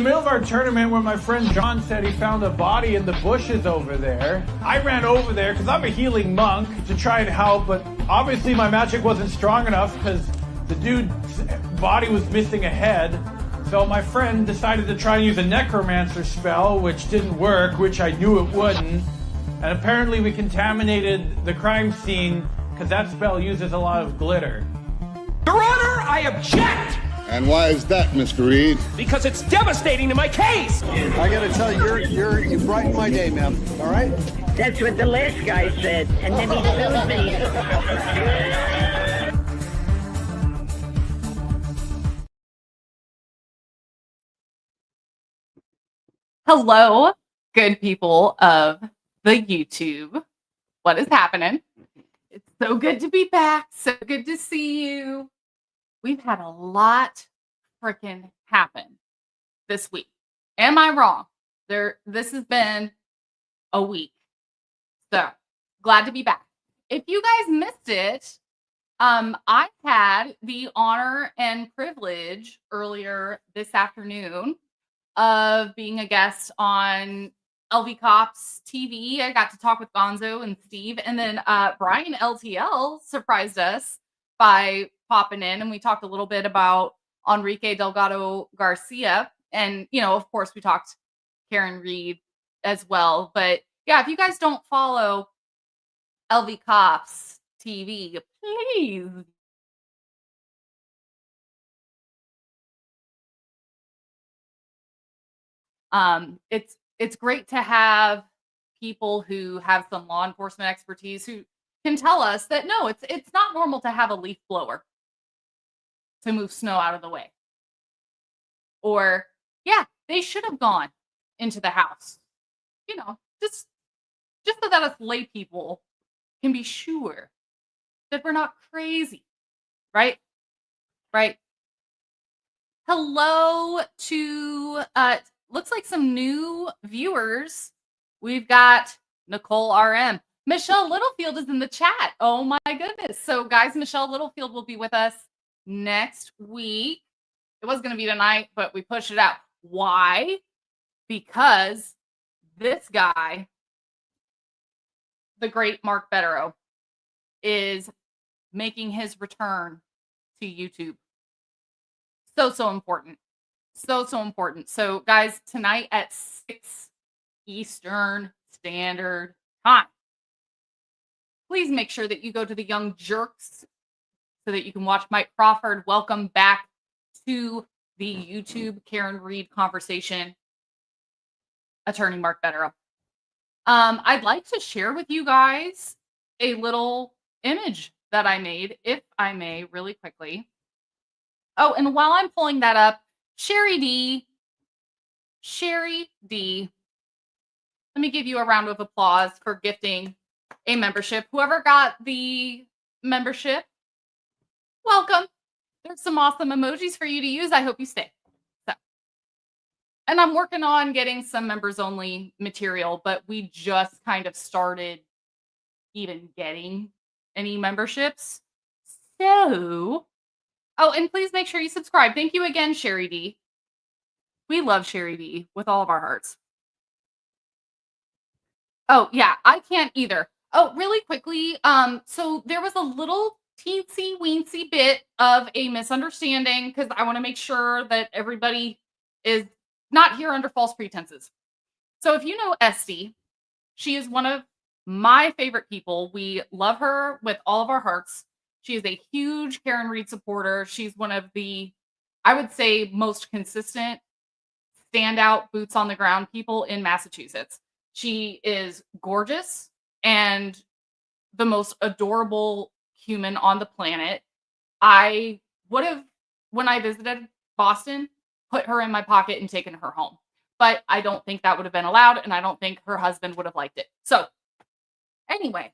middle of our tournament where my friend John said he found a body in the bushes over there. I ran over there because I'm a healing monk to try and help, but obviously my magic wasn't strong enough because the dude's body was missing a head. So my friend decided to try and use a necromancer spell, which didn't work, which I knew it wouldn't. And apparently we contaminated the crime scene because that spell uses a lot of glitter. Your Honor, I object! And why is that, Mr. Reed? Because it's devastating to my case! I gotta tell you, you brighten my day, ma'am. All right? That's what the last guy said, and then he sued me. Hello, good people of the YouTube. What is happening? It's so good to be back. So good to see you. We've had a lot freaking happen this week. Am I wrong? This has been a week. So glad to be back. If you guys missed it, I had the honor and privilege earlier this afternoon of being a guest on LV Cops TV. I got to talk with Gonzo and Steve, and then Brian LTL surprised us by popping in, and we talked a little bit about Enrique Delgado Garcia, and of course we talked Karen Reed as well. But yeah, if you guys don't follow LV Cops TV, please it's great to have people who have some law enforcement expertise who can tell us that no, it's not normal to have a leaf blower to move snow out of the way. Or yeah, they should have gone into the house. Just so that us lay people can be sure that we're not crazy. Right? Right. Hello to looks like some new viewers. We've got Nicole RM. Michelle Littlefield is in the chat. Oh my goodness. So guys, Michelle Littlefield will be with us next week. It was going to be tonight, but we pushed it out. Why? Because this guy, the great Mark Bederow, is making his return to YouTube. So important. So important. So guys, tonight at 6 Eastern Standard Time, please make sure that you go to the Young Jerks so that you can watch Mike Crawford. Welcome back to the YouTube Karen Reed conversation, attorney Mark Bederow. I'd like to share with you guys a little image that I made, if I may, really quickly. Oh, and while I'm pulling that up, Sherry D, let me give you a round of applause for gifting a membership. Whoever got the membership, welcome. There's some awesome emojis for you to use. I hope you stay. And I'm working on getting some members only material, but we just kind of started even getting any memberships. So, oh, and please make sure you subscribe. Thank you again, Sherry D. We love Sherry D with all of our hearts. Oh, yeah, I can't either. Oh, really quickly. So there was a little teensy weensy bit of a misunderstanding because I want to make sure that everybody is not here under false pretenses. So if you know Esty, she is one of my favorite people. We love her with all of our hearts. She is a huge Karen Reed supporter. She's one of the, I would say, most consistent, standout, boots on the ground people in Massachusetts. She is gorgeous and the most adorable human on the planet. I would have, when I visited Boston, put her in my pocket and taken her home. But I don't think that would have been allowed, and I don't think her husband would have liked it. So anyway,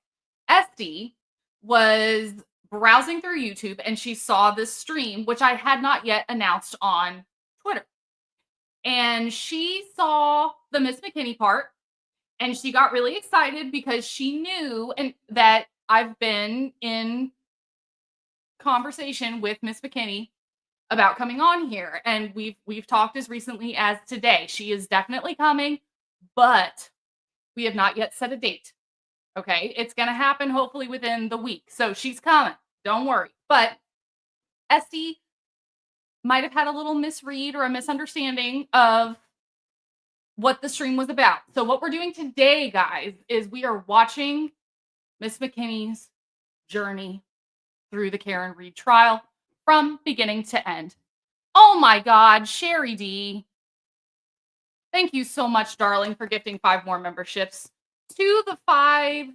Esty was browsing through YouTube and she saw this stream, which I had not yet announced on Twitter. And she saw the Miss McKinney part and she got really excited because she knew that I've been in conversation with Miss McKinney about coming on here, and we've talked as recently as today. She is definitely coming, but we have not yet set a date. Okay, it's gonna happen hopefully within the week. So she's coming. Don't worry. But Esty might have had a little misread or a misunderstanding of what the stream was about. So what we're doing today, guys, is we are watching Miss McKinney's journey through the Karen Reed trial from beginning to end. Oh my God, Sherry D. Thank you so much, darling, for gifting 5 more memberships. To the 5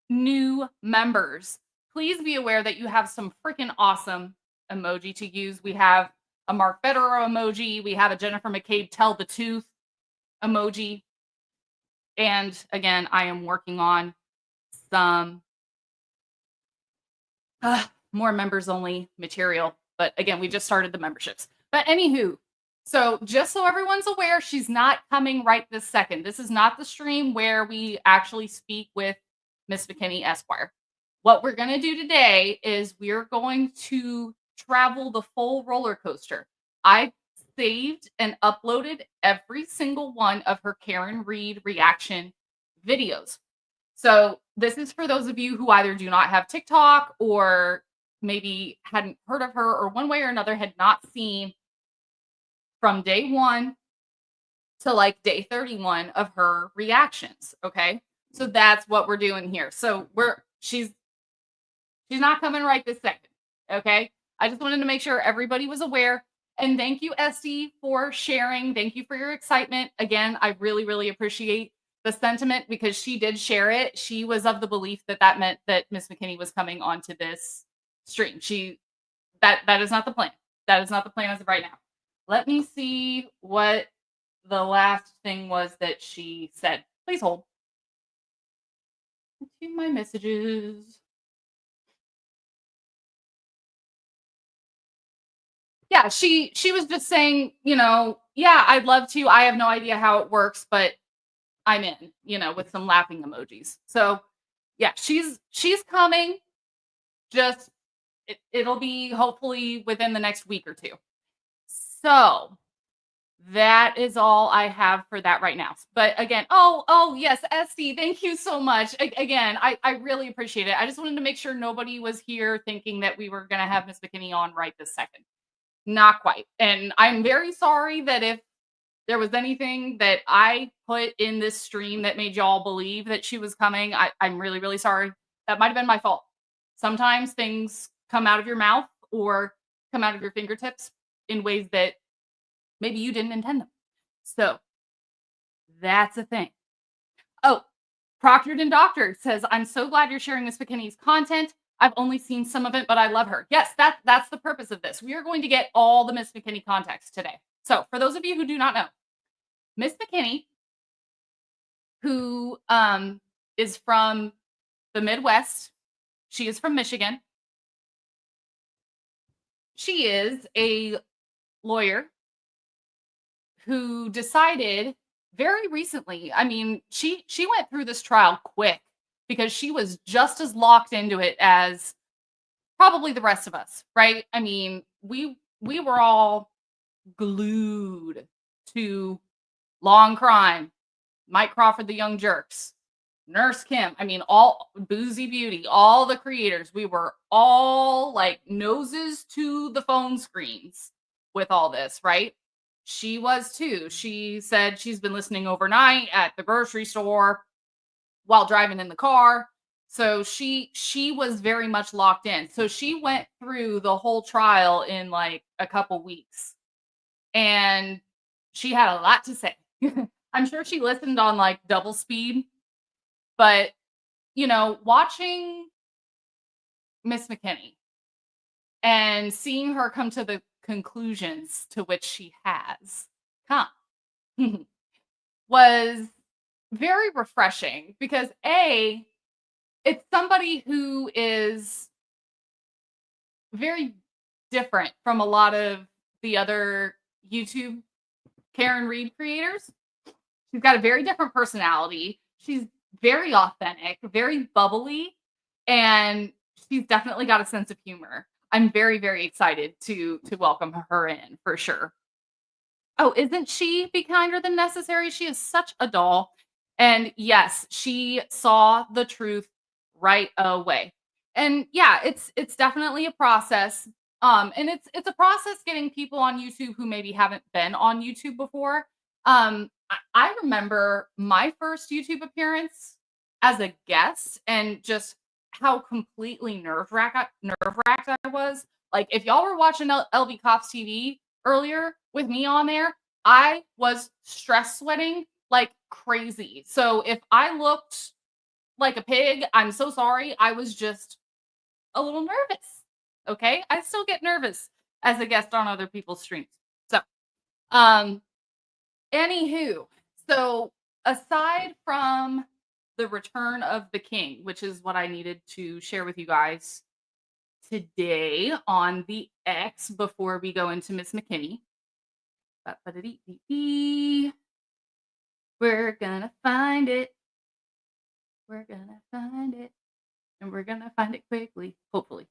new members, please be aware that you have some freaking awesome emoji to use. We have a Mark Bederow emoji. We have a Jennifer McCabe tell the tooth emoji. And again, I am working on some more members only material. But again, we just started the memberships. But anywho, so just so everyone's aware, she's not coming right this second. This is not the stream where we actually speak with Miss McKinney Esquire. What we're going to do today is we're going to travel the full roller coaster. I saved and uploaded every single one of her Karen Reed reaction videos. So this is for those of you who either do not have TikTok or maybe hadn't heard of her or one way or another had not seen from day 1 to like day 31 of her reactions. Okay. So that's what we're doing here. So she's not coming right this second. Okay. I just wanted to make sure everybody was aware. And thank you, Esty, for sharing. Thank you for your excitement. Again, I really, really appreciate the sentiment because she did share it. She was of the belief that that meant that Miss McKinney was coming onto this stream. That is not the plan. That is not the plan as of right now. Let me see what the last thing was that she said. Please hold. To my messages. Yeah, she was just saying, yeah, I'd love to. I have no idea how it works, but I'm in, with some laughing emojis. So yeah, she's coming. Just it'll be hopefully within the next week or 2. So that is all I have for that right now. But again, oh yes, Esty, thank you so much. Again, I really appreciate it. I just wanted to make sure nobody was here thinking that we were going to have Miss McKinney on right this second. Not quite. And I'm very sorry that if there was anything that I put in this stream that made y'all believe that she was coming, I'm really, really sorry. That might have been my fault. Sometimes things come out of your mouth or come out of your fingertips in ways that maybe you didn't intend them. So that's a thing. Oh, Proctored and Doctor says, I'm so glad you're sharing Miss McKinney's content. I've only seen some of it, but I love her. Yes, that's the purpose of this. We are going to get all the Miss McKinney context today. So for those of you who do not know, Miss McKinney, who is from the Midwest, she is from Michigan. She is a lawyer who decided very recently, I mean, she went through this trial quick because she was just as locked into it as probably the rest of us, right? I mean, we were all glued to Law and Crime, Mike Crawford, the Young Jerks, Nurse Kim. I mean, all Boozy Beauty, all the creators. We were all like noses to the phone screens with all this, right? She was too. She said she's been listening overnight at the grocery store while driving in the car. So she was very much locked in. So she went through the whole trial in like a couple weeks. And she had a lot to say. I'm sure she listened on like double speed. But, watching Miss McKinney and seeing her come to the conclusions to which she has come was very refreshing because it's somebody who is very different from a lot of the other YouTube Karen Reed creators. She's got a very different personality. She's very authentic, very bubbly, and she's definitely got a sense of humor. I'm very, very excited to welcome her in for sure. Oh, isn't she Be Kinder Than Necessary? She is such a doll. And yes, she saw the truth right away. And yeah, it's definitely a process. And it's a process getting people on YouTube who maybe haven't been on YouTube before. I remember my first YouTube appearance as a guest and just how completely nerve-wracked I was. Like if y'all were watching LV Cops TV earlier with me on there, I was stress sweating like crazy. So if I looked like a pig, I'm so sorry. I was just a little nervous. Okay? I still get nervous as a guest on other people's streams. So, anywho, so aside from the return of the king, which is what I needed to share with you guys today on the X before we go into Miss McKinney. We're gonna find it. We're gonna find it. And we're gonna find it quickly, hopefully.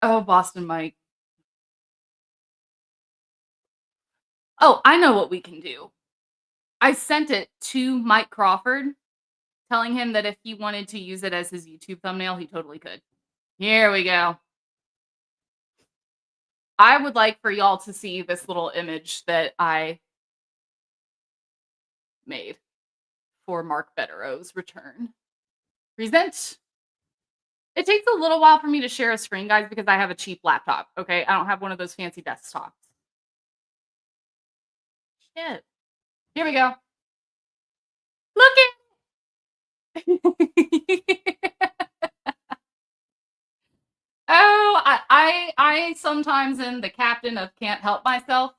Oh, Boston Mike. Oh, I know what we can do. I sent it to Mike Crawford, telling him that if he wanted to use it as his YouTube thumbnail, he totally could. Here we go. I would like for y'all to see this little image that I made for Mark Bederow's return. Present. It takes a little while for me to share a screen, guys, because I have a cheap laptop, okay? I don't have one of those fancy desktops. Shit. Here we go. Look at Oh, I sometimes am the captain of can't help myself.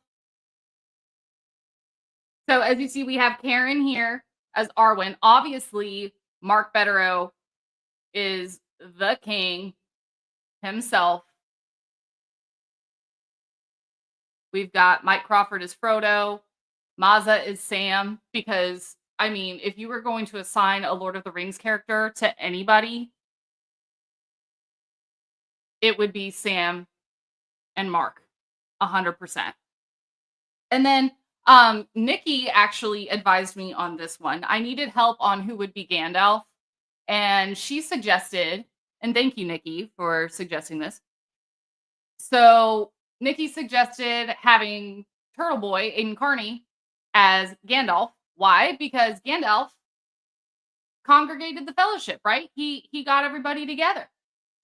So as you see, we have Karen here as Arwen. Obviously, Mark Bederow is the king himself. We've got Mike Crawford as Frodo. Mazza is Sam, because, I mean, if you were going to assign a Lord of the Rings character to anybody, it would be Sam and Mark, 100%. And then Nikki actually advised me on this one. I needed help on who would be Gandalf, and she suggested, and thank you, Nikki, for suggesting this. So Nikki suggested having Turtle Boy, Aiden Carney, as Gandalf. Why? Because Gandalf congregated the Fellowship, right? He got everybody together.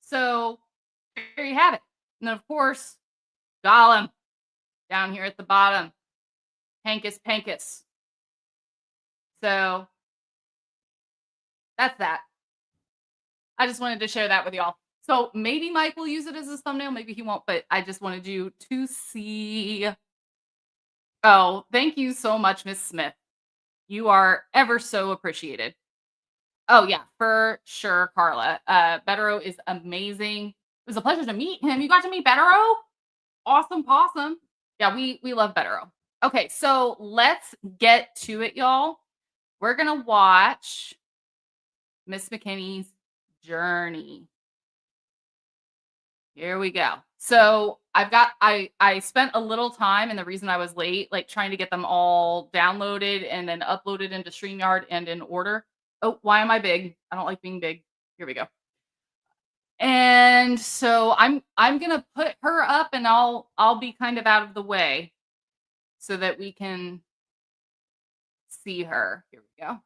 So there you have it. And then, of course, Gollum down here at the bottom. Hankus Pankus. So that's that. I just wanted to share that with y'all. So maybe Mike will use it as his thumbnail. Maybe he won't, but I just wanted you to see. Oh, thank you so much, Miss Smith. You are ever so appreciated. Oh, yeah, for sure, Carla. Bederow is amazing. It was a pleasure to meet him. You got to meet Bederow? Awesome possum. Yeah, we love Bederow. Okay, so let's get to it, y'all. We're going to watch Miss McKinney's journey. Here we go. So I spent a little time, and the reason I was late, like trying to get them all downloaded and then uploaded into StreamYard and in order. Oh, why am I big? I don't like being big. Here we go. And so I'm gonna put her up, and I'll be kind of out of the way so that we can see her. Here we go.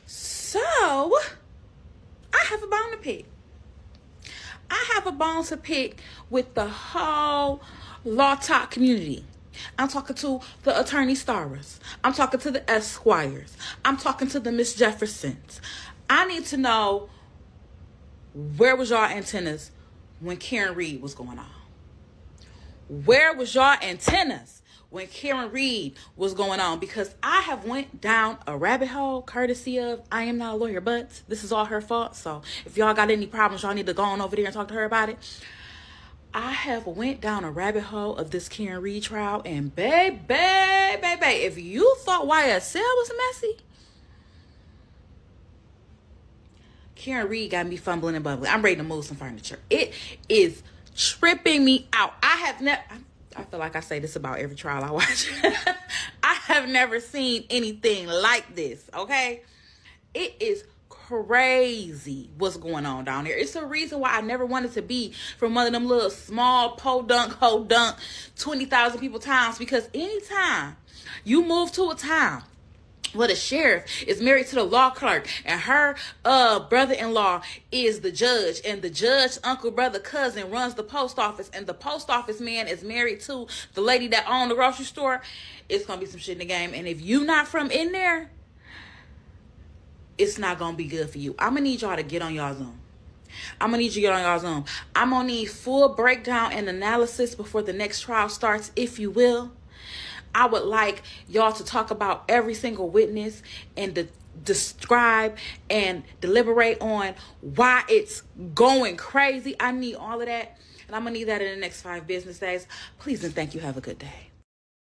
So I have a bone to pick. I have a bone to pick with the whole Law Talk community. I'm talking to the Attorney Starrers. I'm talking to the Esquires. I'm talking to the Miss Jeffersons. I need to know, where was y'all antennas when Karen Reed was going on? Where was y'all antennas when Karen Reed was going on? Because I have went down a rabbit hole courtesy of I am not a lawyer, but this is all her fault. So if y'all got any problems, y'all need to go on over there and talk to her about it. I have went down a rabbit hole of this Karen Reed trial, and baby, if you thought YSL was messy, Karen Reed got me fumbling and bubbling. I'm ready to move some furniture. It is tripping me out. I feel like I say this about every trial I watch. I have never seen anything like this, okay? It is crazy what's going on down there. It's the reason why I never wanted to be from one of them little small ho-dunk, 20,000 people towns, because anytime you move to a town where the sheriff is married to the law clerk and her brother-in-law is the judge, and the judge's uncle, brother, cousin runs the post office, and the post office man is married to the lady that owned the grocery store, it's gonna be some shit in the game. And if you not from in there, it's not gonna be good for you. I'm gonna need y'all to get on y'all Zoom. I'm gonna need full breakdown and analysis before the next trial starts, if you will. I would like y'all to talk about every single witness and describe and deliberate on why it's going crazy. I need all of that. And I'm going to need that in the next 5 business days. Please and thank you. Have a good day.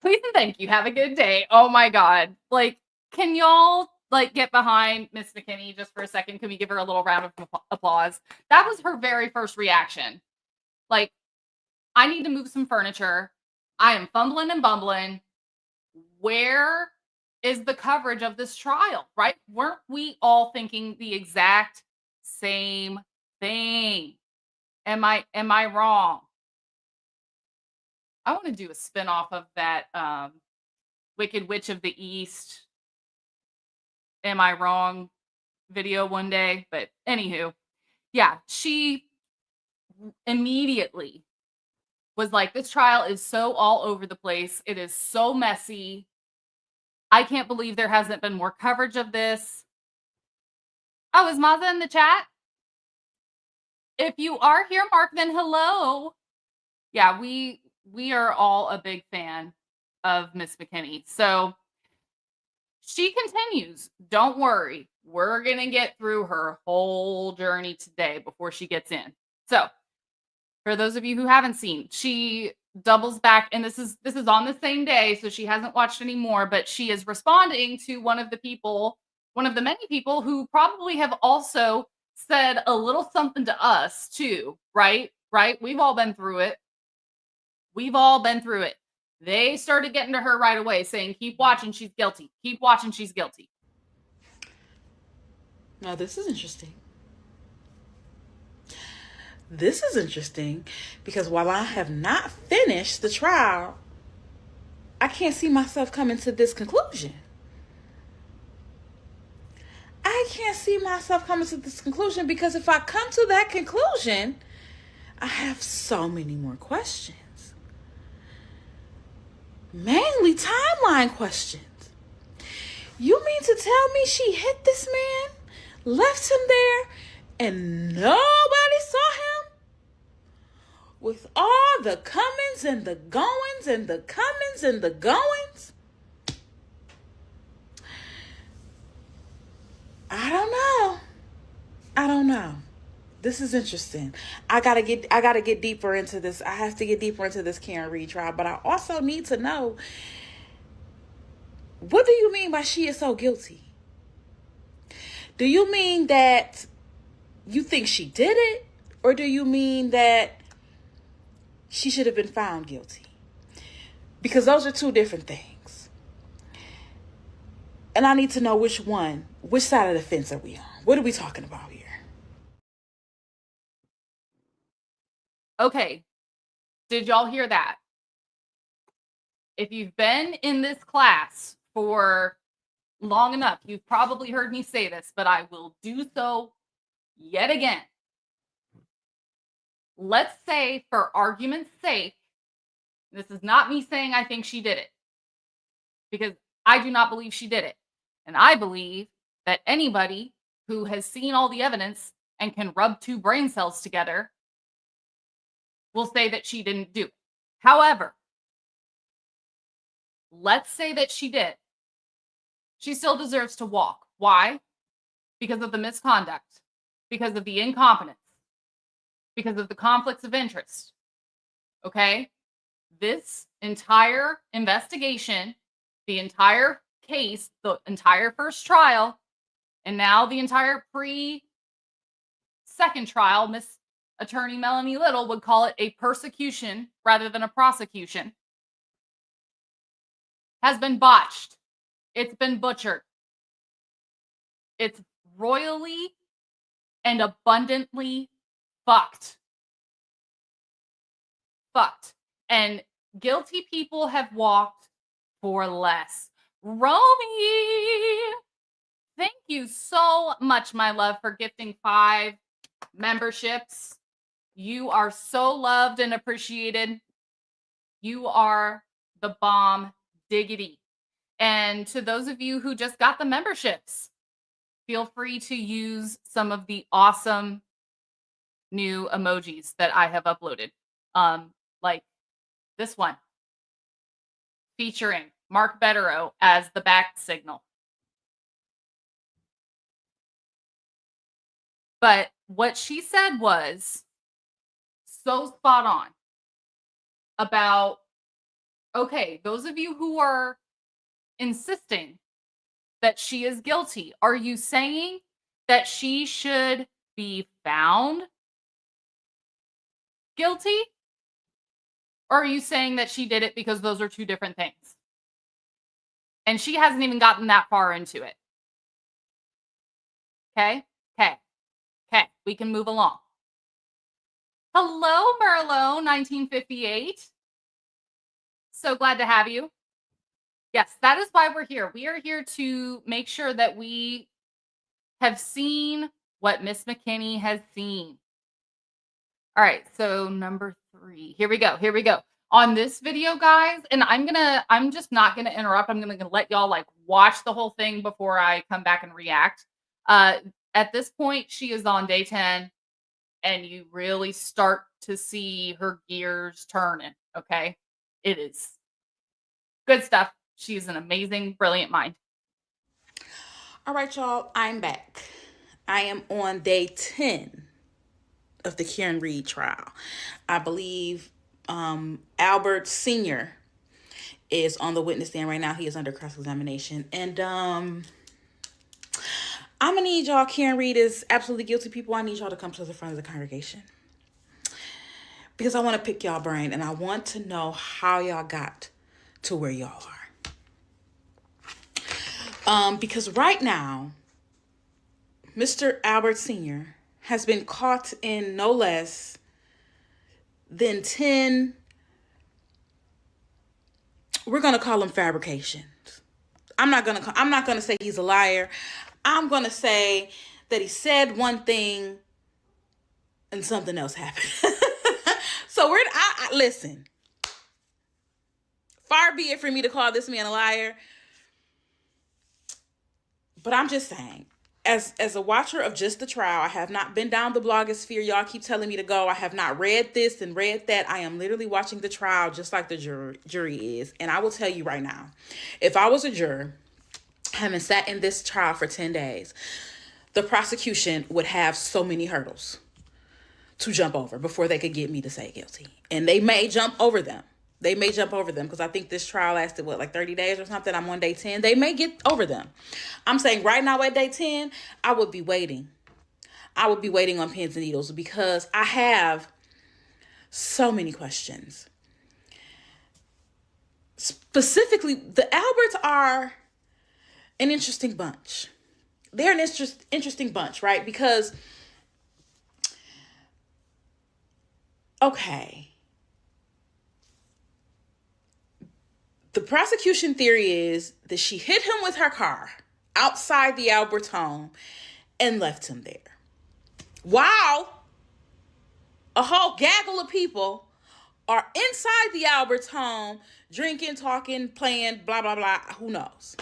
Please and thank you. Have a good day. Oh my God. Like, can y'all get behind Miss McKinney just for a second? Can we give her a little round of applause? That was her very first reaction. Like, I need to move some furniture. I am fumbling and bumbling. Where is the coverage of this trial, right? Weren't we all thinking the exact same thing? Am I wrong? I want to do a spinoff of that Wicked Witch of the East, Am I Wrong video one day. But anywho, yeah, she immediately was like, this trial is so all over the place. It is so messy. I can't believe there hasn't been more coverage of this. Oh, is Maza in the chat? If you are here, Mark, then hello. Yeah, we are all a big fan of Miss McKinney. So she continues. Don't worry. We're going to get through her whole journey today before she gets in. So for those of you who haven't seen, she doubles back, and this is on the same day, so she hasn't watched any more, but she is responding to one of the many people who probably have also said a little something to us too, right? We've all been through it. They started getting to her right away, saying, keep watching, she's guilty. Keep watching, she's guilty. Now, this is interesting. This is interesting because while I have not finished the trial, I can't see myself coming to this conclusion. Because if I come to that conclusion, I have so many more questions. Mainly timeline questions. You mean to tell me she hit this man, left him there, and nobody saw him? With all the comings and the goings and the comings and the goings? I don't know. This is interesting. I gotta get deeper into this. I have to get deeper into this Karen Reed trial, but I also need to know, what do you mean by she is so guilty? Do you mean that you think she did it? Or do you mean that she should have been found guilty? Because those are two different things. And I need to know which side of the fence are we on? What are we talking about here? Okay. Did y'all hear that? If you've been in this class for long enough, you've probably heard me say this, but I will do so yet again. Let's say, for argument's sake, this is not me saying I think she did it, because I do not believe she did it. And I believe that anybody who has seen all the evidence and can rub 2 brain cells together will say that she didn't do it. However, let's say that she did. She still deserves to walk. Why? Because of the misconduct, because of the incompetence, because of the conflicts of interest. Okay? This entire investigation, the entire case, the entire first trial, and now the entire second trial, Miss Attorney Melanie Little would call it a persecution rather than a prosecution, has been botched. It's been butchered. It's royally and abundantly fucked. Fucked. And guilty people have walked for less. Romy, thank you so much, my love, for gifting 5 memberships. You are so loved and appreciated. You are the bomb diggity. And to those of you who just got the memberships, feel free to use some of the awesome new emojis that I have uploaded. Like this one, featuring Mark Bederow as the back signal. But what she said was so spot on about, okay, those of you who are insisting that she is guilty, are you saying that she should be found guilty? Or are you saying that she did it because those are 2 different things? And she hasn't even gotten that far into it. Okay? Okay. Okay. We can move along. Hello, Merlot, 1958. So glad to have you. Yes, that is why we're here. We are here to make sure that we have seen what Miss McKinney has seen. All right, so number 3. Here we go. Here we go. On this video, guys, and I'm just not gonna interrupt. I'm gonna let y'all like watch the whole thing before I come back and react. At this point, she is on day 10, and you really start to see her gears turning. Okay, it is good stuff. She's an amazing, brilliant mind. All right, y'all, I'm back. I am on day 10 of the Karen Reed trial. I believe Albert Sr. is on the witness stand right now. He is under cross-examination. And I'm going to need y'all, Karen Reed is absolutely guilty people. I need y'all to come to the front of the congregation, because I want to pick y'all brain, and I want to know how y'all got to where y'all are. Because right now, Mr. Albert Sr. has been caught in no less than 10, we're going to call them fabrications. I'm not going to say he's a liar. I'm going to say that he said one thing and something else happened. So listen, far be it for me to call this man a liar, but I'm just saying, as a watcher of just the trial, I have not been down the blogosphere. Y'all keep telling me to go. I have not read this and read that. I am literally watching the trial just like the jury is. And I will tell you right now, if I was a juror, having sat in this trial for 10 days, the prosecution would have so many hurdles to jump over before they could get me to say guilty. And they may jump over them. They may jump over them, because I think this trial lasted, like 30 days or something? I'm on day 10. They may get over them. I'm saying right now at day 10, I would be waiting. I would be waiting on pins and needles, because I have so many questions. Specifically, the Alberts are an interesting bunch. They're an interesting bunch, right? Because, okay, the prosecution theory is that she hit him with her car outside the Alberts' home and left him there, while a whole gaggle of people are inside the Alberts' home, drinking, talking, playing, blah, blah, blah, who knows.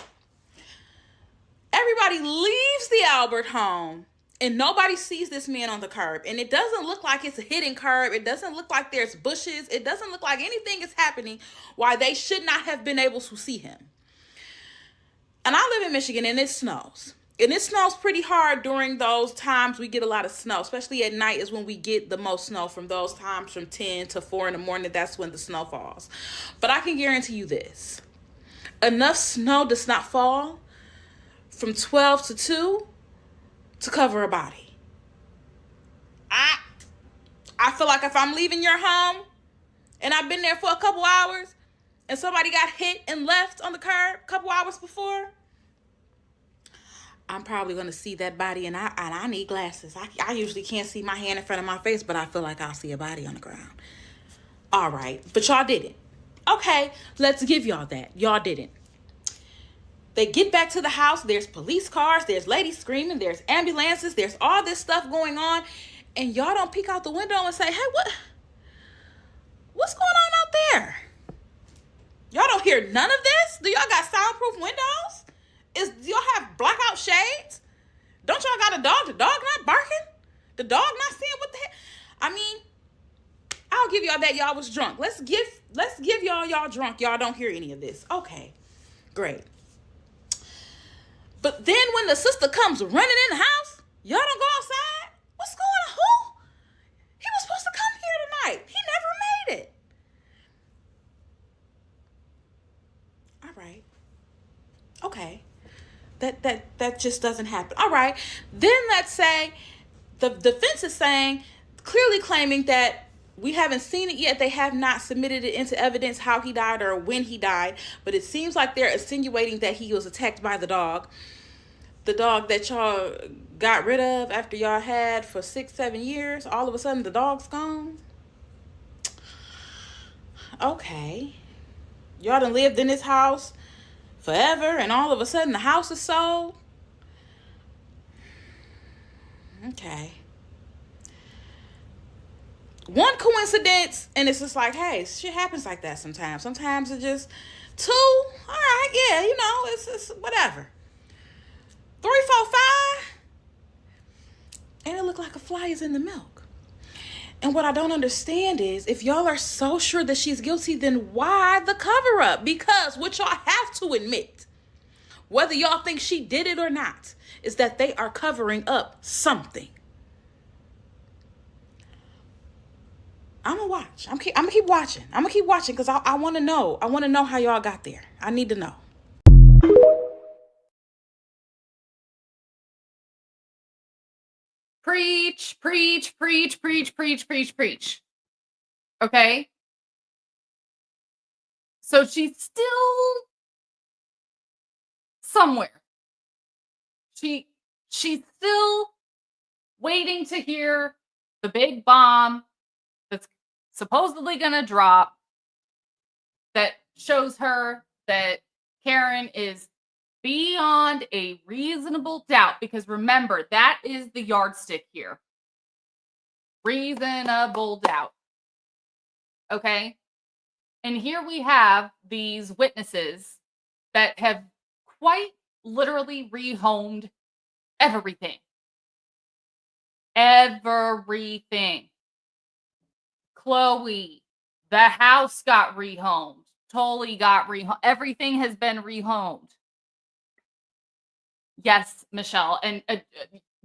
Everybody leaves the Albert home, and nobody sees this man on the curb. And it doesn't look like it's a hidden curb. It doesn't look like there's bushes. It doesn't look like anything is happening why they should not have been able to see him. And I live in Michigan, and it snows. And it snows pretty hard during those times we get a lot of snow. Especially at night is when we get the most snow, from those times from 10 to 4 in the morning. That's when the snow falls. But I can guarantee you this. Enough snow does not fall from 12 to 2 to cover a body. I feel like if I'm leaving your home and I've been there for a couple hours and somebody got hit and left on the curb a couple hours before, I'm probably going to see that body, and I need glasses. I usually can't see my hand in front of my face, but I feel like I'll see a body on the ground. All right, but y'all didn't. Okay, let's give y'all that. Y'all didn't. They get back to the house. There's police cars. There's ladies screaming. There's ambulances. There's all this stuff going on. And y'all don't peek out the window and say, hey, what's going on out there? Y'all don't hear none of this? Do y'all got soundproof windows? Do y'all have blackout shades? Don't y'all got a dog? The dog not barking? The dog not seeing what the heck? I mean, I'll give y'all that y'all was drunk. Let's give y'all drunk. Y'all don't hear any of this. Okay, great. But then when the sister comes running in the house, y'all don't go outside? What's going on? Who? He was supposed to come here tonight. He never made it. All right. Okay. That just doesn't happen. All right. Then let's say the defense is saying, clearly claiming that we haven't seen it yet. They have not submitted it into evidence how he died or when he died. But it seems like they're insinuating that he was attacked by the dog. The dog that y'all got rid of after y'all had for 6-7 years. All of a sudden the dog's gone. Okay. Y'all done lived in this house forever, and all of a sudden the house is sold. Okay. One coincidence, and it's just like, hey, shit happens like that sometimes. Sometimes it's just 2. All right, yeah, you know, it's whatever. 3, 4, 5, and it looked like a fly is in the milk. And what I don't understand is, if y'all are so sure that she's guilty, then why the cover up? Because what y'all have to admit, whether y'all think she did it or not, is that they are covering up something. I'm gonna watch. I'm gonna keep watching. I'm gonna keep watching because I want to know. I want to know how y'all got there. I need to know. Preach, preach, preach, preach, preach, preach, preach. Okay? So she's still somewhere. She's still waiting to hear the big bomb that's supposedly going to drop that shows her that Karen is beyond a reasonable doubt, because remember, that is the yardstick here. Reasonable doubt. Okay? And here we have these witnesses that have quite literally rehomed everything. Everything. Chloe, the house got rehomed. Tully got rehomed. Everything has been rehomed. Yes, Michelle. And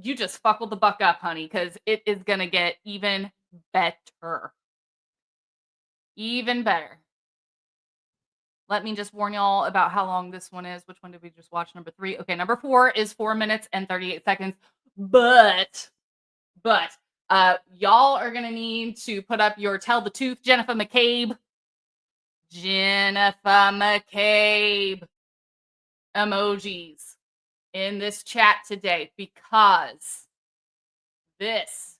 you just fuckled the buck up, honey, because it is going to get even better. Even better. Let me just warn y'all about how long this one is. Which one did we just watch? Number 3. Okay, number 4 is 4 minutes and 38 seconds. But y'all are going to need to put up your Tell the Tooth, Jennifer McCabe emojis in this chat today, because this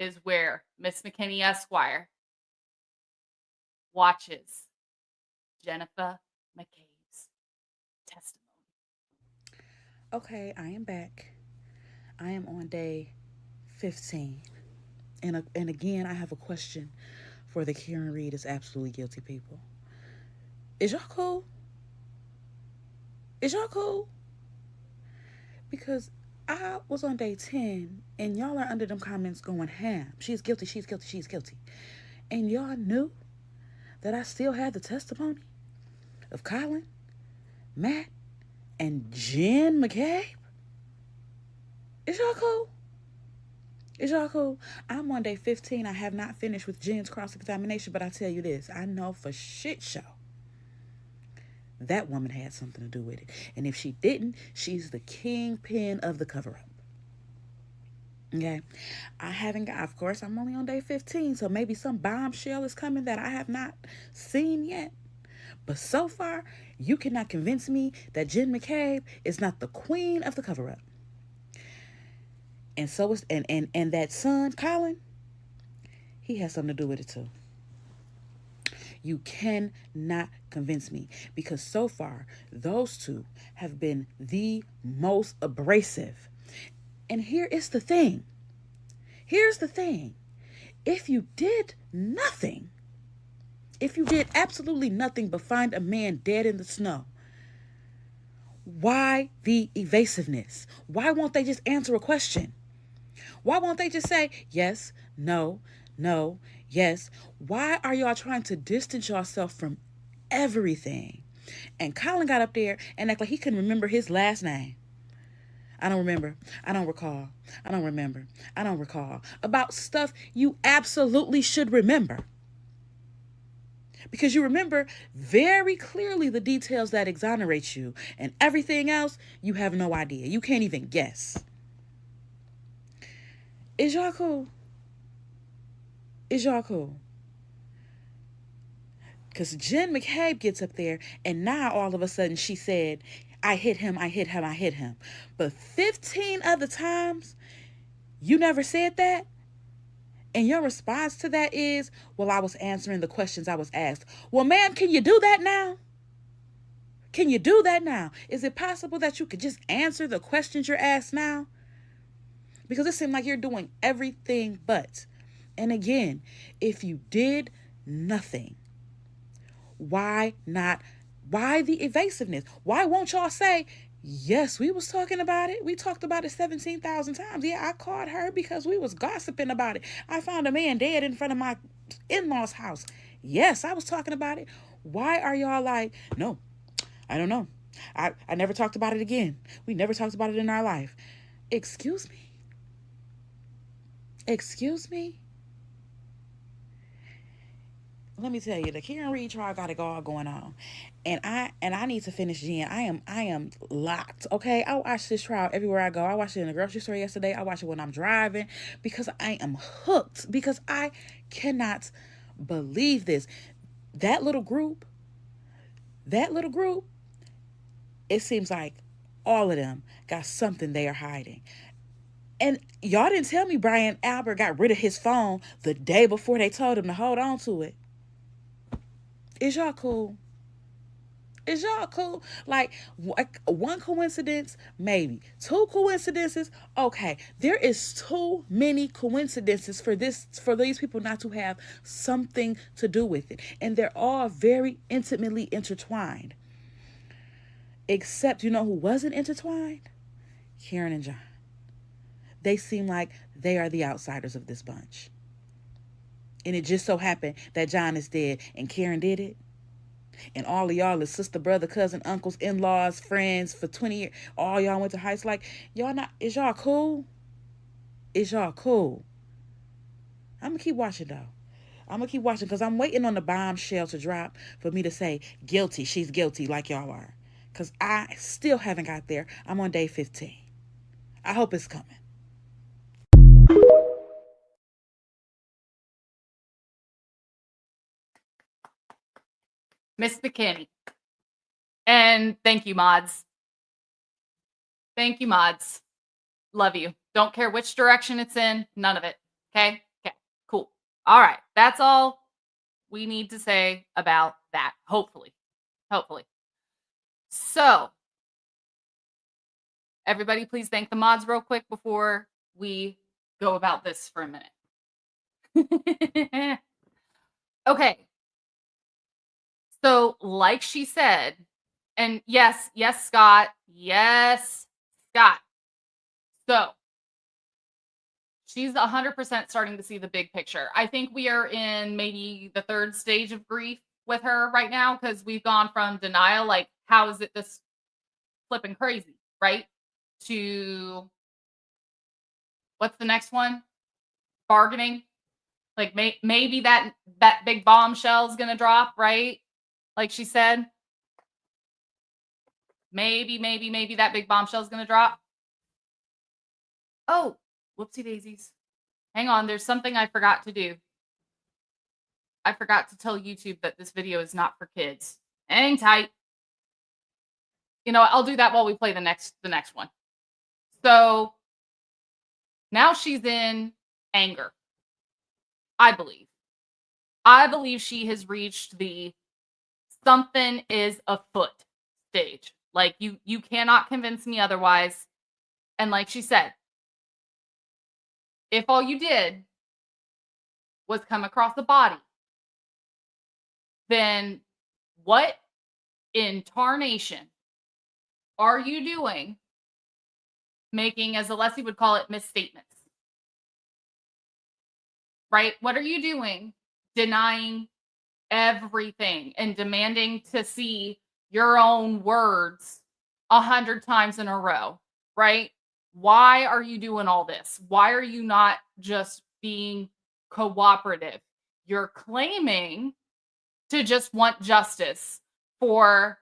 is where Miss McKinney Esquire watches Jennifer McCabe's testimony. Okay, I am back. I am on day 15. And again, I have a question for the Karen Reed is absolutely guilty people. Is y'all cool? Is y'all cool? Because I was on day 10 and y'all are under them comments going ham. She's guilty, she's guilty, she's guilty. And y'all knew that I still had the testimony of Colin, Matt, and Jen McCabe. Is y'all cool? Is y'all cool? I'm on day 15. I have not finished with Jen's cross-examination, but I tell you this, I know for shit show that woman had something to do with it. And if she didn't, she's the kingpin of the cover-up. Okay. I haven't got, of course, I'm only on day 15, so maybe some bombshell is coming that I have not seen yet. But so far, you cannot convince me that Jen McCabe is not the queen of the cover-up. And so is and that son, Colin, he has something to do with it too. You cannot convince me because so far, those two have been the most abrasive. And here is the thing. Here's the thing. If you did nothing, if you did absolutely nothing but find a man dead in the snow, why the evasiveness? Why won't they just answer a question? Why won't they just say yes, no, no, yes? Why are y'all trying to distance yourself from everything? And Colin got up there and acted like he couldn't remember his last name. I don't remember. I don't recall. I don't remember. I don't recall. About stuff you absolutely should remember. Because you remember very clearly the details that exonerate you. And everything else, you have no idea. You can't even guess. Is y'all cool? Is y'all cool? Because Jen McCabe gets up there and now all of a sudden she said, I hit him, I hit him, I hit him. But 15 other times, you never said that? And your response to that is, well, I was answering the questions I was asked. Well, ma'am, can you do that now? Can you do that now? Is it possible that you could just answer the questions you're asked now? Because it seemed like you're doing everything but. And again, if you did nothing, why not? Why the evasiveness? Why won't y'all say, yes, we was talking about it. We talked about it 17,000 times. Yeah, I called her because we was gossiping about it. I found a man dead in front of my in-laws' house. Yes, I was talking about it. Why are y'all like, no, I don't know. I never talked about it again. We never talked about it in our life. Excuse me? Excuse me? Let me tell you, the Karen Reed trial got it all going on. And I need to finish Jen. I am locked. Okay. I watch this trial everywhere I go. I watched it in the grocery store yesterday. I watch it when I'm driving because I am hooked. Because I cannot believe this. That little group, it seems like all of them got something they are hiding. And y'all didn't tell me Brian Albert got rid of his phone the day before they told him to hold on to it. Is y'all cool? Is y'all cool? Like one coincidence, maybe. Two coincidences, okay. There is too many coincidences for these people not to have something to do with it. And they're all very intimately intertwined. Except, you know who wasn't intertwined? Karen and John. They seem like they are the outsiders of this bunch. And it just so happened that John is dead and Karen did it. And all of y'all is sister, brother, cousin, uncles, in-laws, friends for 20 years. All y'all went to high school. Like, y'all not, is y'all cool? Is y'all cool? I'm going to keep watching, though. I'm going to keep watching because I'm waiting on the bombshell to drop for me to say, guilty, she's guilty like y'all are. Because I still haven't got there. I'm on day 15. I hope it's coming. Miss McKinney. And thank you, mods. Thank you, mods. Love you. Don't care which direction it's in. None of it. Okay? Okay. Cool. All right. That's all we need to say about that. Hopefully. Hopefully. So, everybody please thank the mods real quick before we go about this for a minute. Okay. So, like she said, and yes, Scott. Yes, Scott. So, she's 100% starting to see the big picture. I think we are in maybe the third stage of grief with her right now because we've gone from denial, like, how is it this flipping crazy, right? To what's the next one? Bargaining. Like, maybe that big bombshell is going to drop, right? Like she said, maybe that big bombshell is going to drop. Oh, Whoopsie daisies. Hang on, there's something I forgot to do. I forgot to tell YouTube that this video is not for kids. Hang tight. You know, I'll do that while we play the next one. So now she's in anger. I believe. I believe she has reached the something is afoot stage. Like you cannot convince me otherwise. And like she said, if all you did was come across the body, then what in tarnation are you doing making, as Alessi would call it, misstatements? Right? What are you doing denying everything and demanding to see your own words 100 times in a row? Right? Why are you doing all this? Why are you not just being cooperative? You're claiming to just want justice for,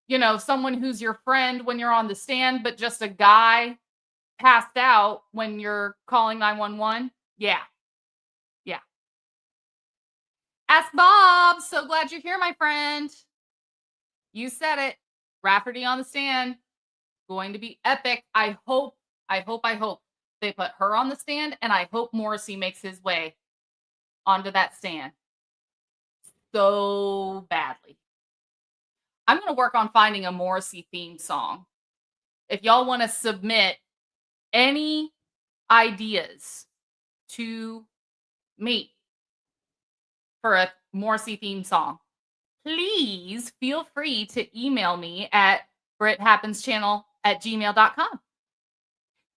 you know, someone who's your friend when you're on the stand, but just a guy passed out when you're calling 911. Yeah. Yeah. Ask Bob. So glad you're here, my friend. You said it. Rafferty on the stand. Going to be epic. I hope they put her on the stand, and I hope Morrissey makes his way onto that stand so badly. I'm going to work on finding a Morrissey theme song. If y'all want to submit any ideas to me for a Morrissey theme song, please feel free to email me at BritHappensChannel@gmail.com.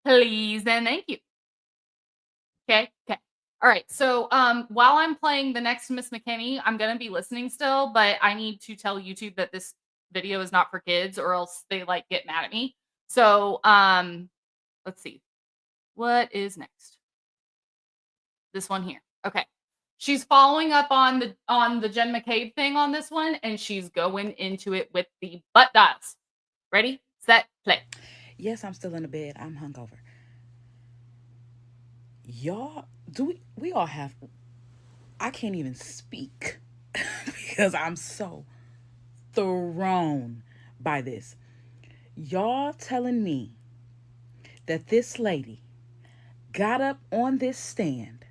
Please and thank you. Okay. All right. So while I'm playing the next Miss McKinney, I'm going to be listening still, but I need to tell YouTube that this video is not for kids or else they like get mad at me. So let's see. What is next? This one here. Okay. She's following up on the Jen McCabe thing on this one, and she's going into it with the butt dials. Ready, set, play. Yes, I'm still in the bed. I'm hungover. Y'all, we all have, I can't even speak because I'm so thrown by this. Y'all telling me that this lady got up on this stand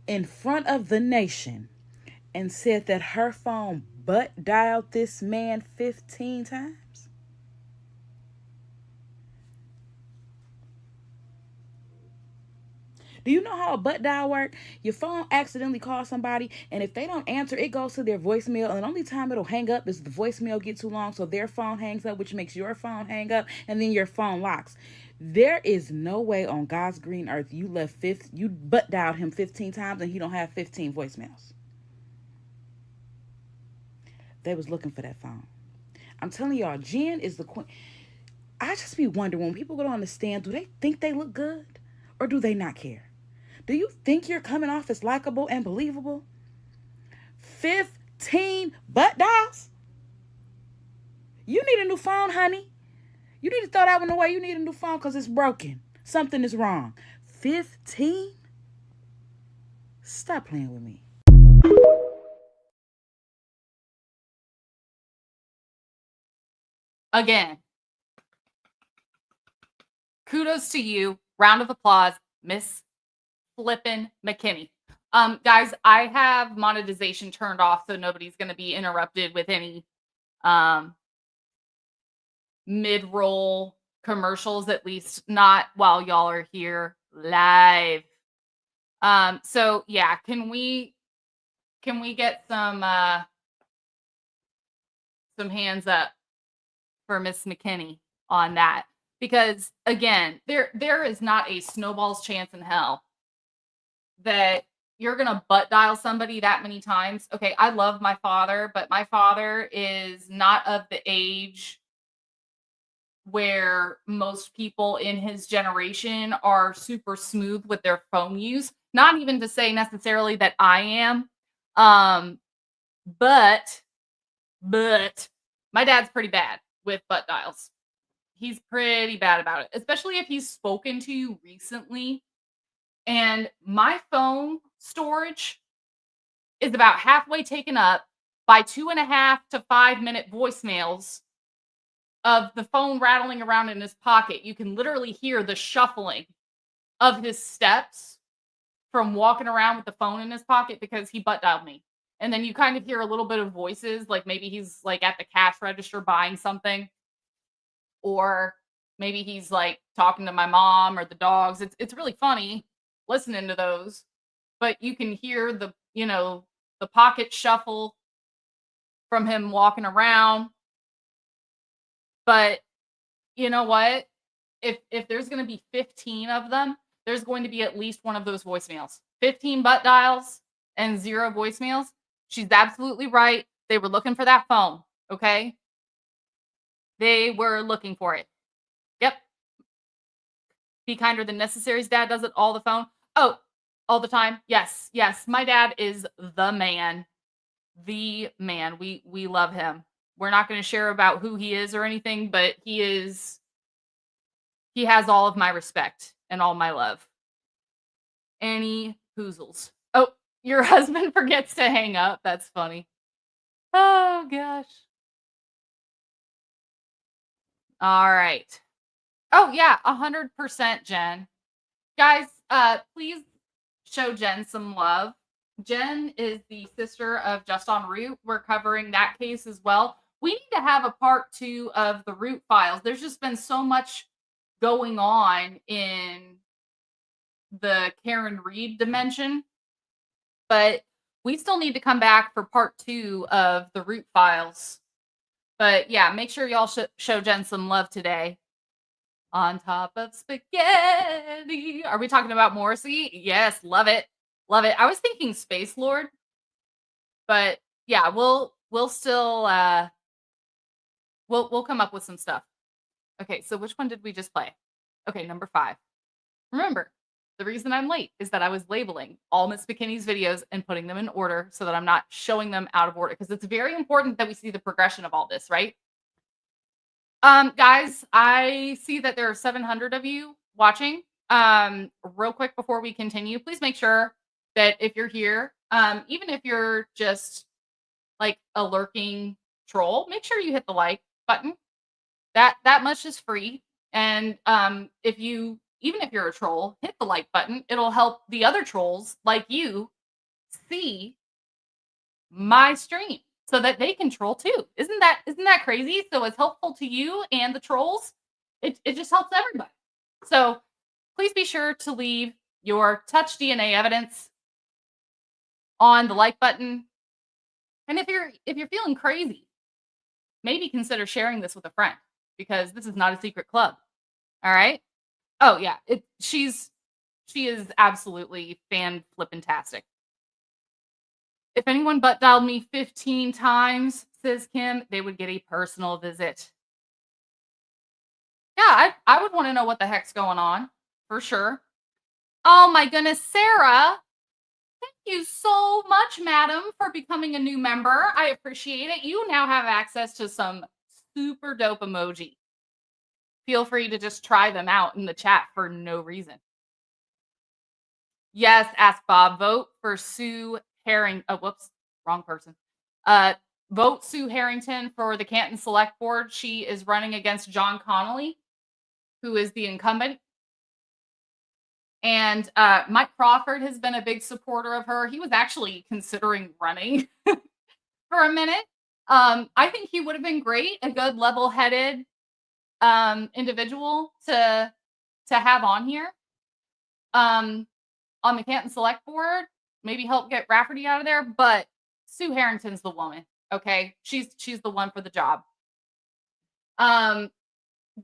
in front of the nation and said that her phone butt dialed this man 15 times? Do you know how a butt dial works? Your phone accidentally calls somebody, and if they don't answer, it goes to their voicemail, and the only time it'll hang up is the voicemail get too long, so their phone hangs up, which makes your phone hang up, and then your phone locks. There is no way on God's green earth you butt dialed him 15 times and he don't have 15 voicemails. They was looking for that phone. I'm telling y'all, Jen is the queen. I just be wondering, when people go on the stand, do they think they look good or do they not care? Do you think you're coming off as likable and believable? 15 butt dials? You need a new phone, honey. You need to throw that one away. You need a new phone because it's broken. Something is wrong. 15? Stop playing with me. Again, kudos to you. Round of applause, Miss Flippin' McKinney. Guys, I have monetization turned off, so nobody's going to be interrupted with any mid-roll commercials, at least not while y'all are here live. So yeah, can we get some hands up for Miss McKinney on that? Because again, there is not a snowball's chance in hell that you're going to butt dial somebody that many times. Okay, I love my father, but my father is not of the age where most people in his generation are super smooth with their phone use. Not even to say necessarily that I am. But my dad's pretty bad with butt dials. He's pretty bad about it, especially if he's spoken to you recently And my phone storage is about halfway taken up by 2.5 to 5 minute voicemails of the phone rattling around in his pocket. You can literally hear the shuffling of his steps from walking around with the phone in his pocket because he butt dialed me. And then you kind of hear a little bit of voices, like maybe he's like at the cash register buying something, or maybe he's like talking to my mom or the dogs. It's really funny listening to those, but you can hear the the pocket shuffle from him walking around. But you know what? If there's going to be 15 of them, there's going to be at least one of those voicemails. 15 butt dials and 0 voicemails. She's absolutely right. They were looking for that phone, okay? They were looking for it. Yep. Be kinder than necessary's dad does it all the phone. Oh, all the time. Yes, yes. My dad is the man. The man. We love him. We're not going to share about who he is or anything, but he has all of my respect and all my love. Any hoozles. Oh, your husband forgets to hang up. That's funny. Oh, gosh. All right. Oh, yeah, 100% Jen. Guys, please show Jen some love. Jen is the sister of Just en Route. We're covering that case as well. We need to have a part 2 of the Root files. There's just been so much going on in the Karen Reed dimension, but we still need to come back for part 2 of the Root files. But yeah, make sure y'all show Jen some love today. On top of spaghetti. Are we talking about Morrissey? Yes, love it. Love it. I was thinking Space Lord, but yeah, we'll still we'll come up with some stuff. Okay, so which one did we just play? Okay, number 5. Remember, the reason I'm late is that I was labeling all Miss McKinney's videos and putting them in order so that I'm not showing them out of order, because it's very important that we see the progression of all this, right? Guys, I see that there are 700 of you watching. Real quick before we continue, please make sure that if you're here, even if you're just like a lurking troll, make sure you hit the like button. That much is free. And even if you're a troll, hit the like button. It'll help the other trolls like you see my stream so that they can troll too. Isn't that crazy? So it's helpful to you and the trolls. It just helps everybody. So please be sure to leave your touch DNA evidence on the like button. And if you're feeling crazy, maybe consider sharing this with a friend, because this is not a secret club. All right? Oh yeah, she is absolutely fan-flippin-tastic. If anyone butt dialed me 15 times, says Kim, they would get a personal visit. Yeah, I would want to know what the heck's going on, for sure. Oh my goodness, Sarah. Thank you so much, madam, for becoming a new member. I appreciate it. You now have access to some super dope emoji. Feel free to just try them out in the chat for no reason. Yes, ask Bob. Vote for Sue Harrington. Oh, whoops, wrong person. Vote Sue Harrington for the Canton Select Board. She is running against John Connolly, who is the incumbent. And Mike Crawford has been a big supporter of her. He was actually considering running for a minute. I think he would have been great, a good level-headed individual to have on here. On the Canton Select Board, maybe help get Rafferty out of there, but Sue Harrington's the woman, okay? She's the one for the job.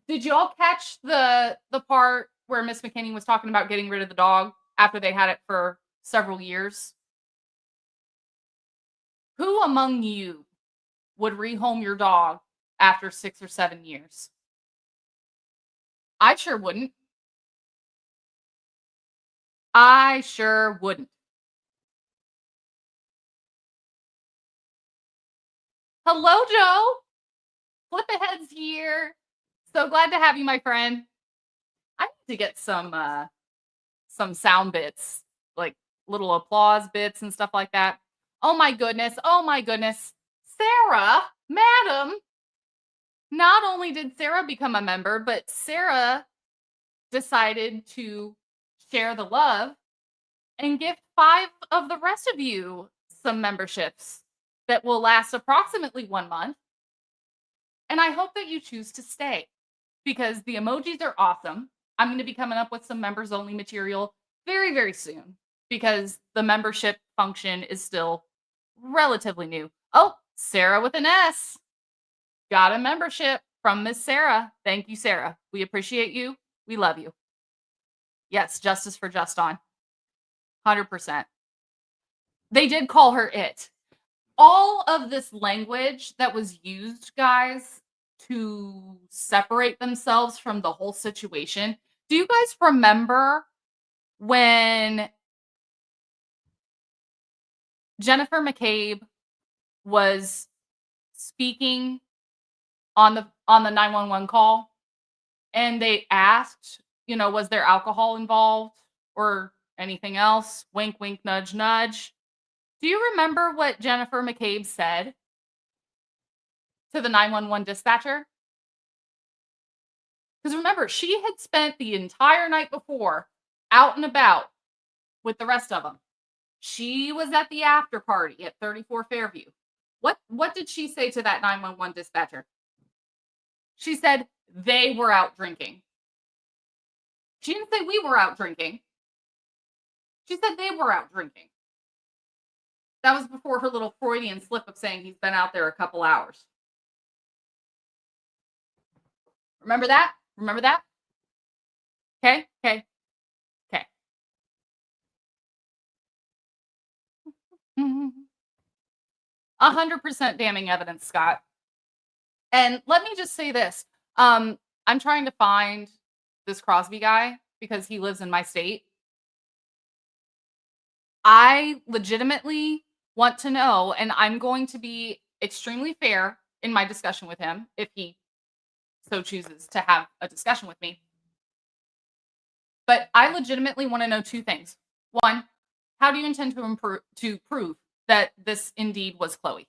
Did you all catch the part where Miss McKinney was talking about getting rid of the dog after they had it for several years? Who among you would rehome your dog after 6 or 7 years? I sure wouldn't. I sure wouldn't. Hello, Joe. Flip ahead's here. So glad to have you, my friend. I need to get some some sound bits, like little applause bits and stuff like that. Oh my goodness. Oh my goodness. Sarah, madam. Not only did Sarah become a member, but Sarah decided to share the love and gift 5 of the rest of you some memberships that will last approximately 1 month. And I hope that you choose to stay because the emojis are awesome. I'm going to be coming up with some members only material very, very soon because the membership function is still relatively new. Oh, Sarah with an S. Got a membership from Miss Sarah. Thank you, Sarah. We appreciate you. We love you. Yes, justice for Just On. 100%. They did call her it. All of this language that was used, guys, to separate themselves from the whole situation. Do you guys remember when Jennifer McCabe was speaking on the 911 call and they asked, was there alcohol involved or anything else? Wink, wink, nudge, nudge. Do you remember what Jennifer McCabe said to the 911 dispatcher? Because remember, she had spent the entire night before out and about with the rest of them. She was at the after party at 34 Fairview. What did she say to that 911 dispatcher? She said they were out drinking. She didn't say we were out drinking. She said they were out drinking. That was before her little Freudian slip of saying he's been out there a couple hours. Remember that? Remember that? Okay. 100% damning evidence, Scott. And let me just say this. I'm trying to find this Crosby guy because he lives in my state. I legitimately want to know, and I'm going to be extremely fair in my discussion with him if he so chooses to have a discussion with me. But I legitimately want to know 2 things. 1, how do you intend to prove that this indeed was Chloe?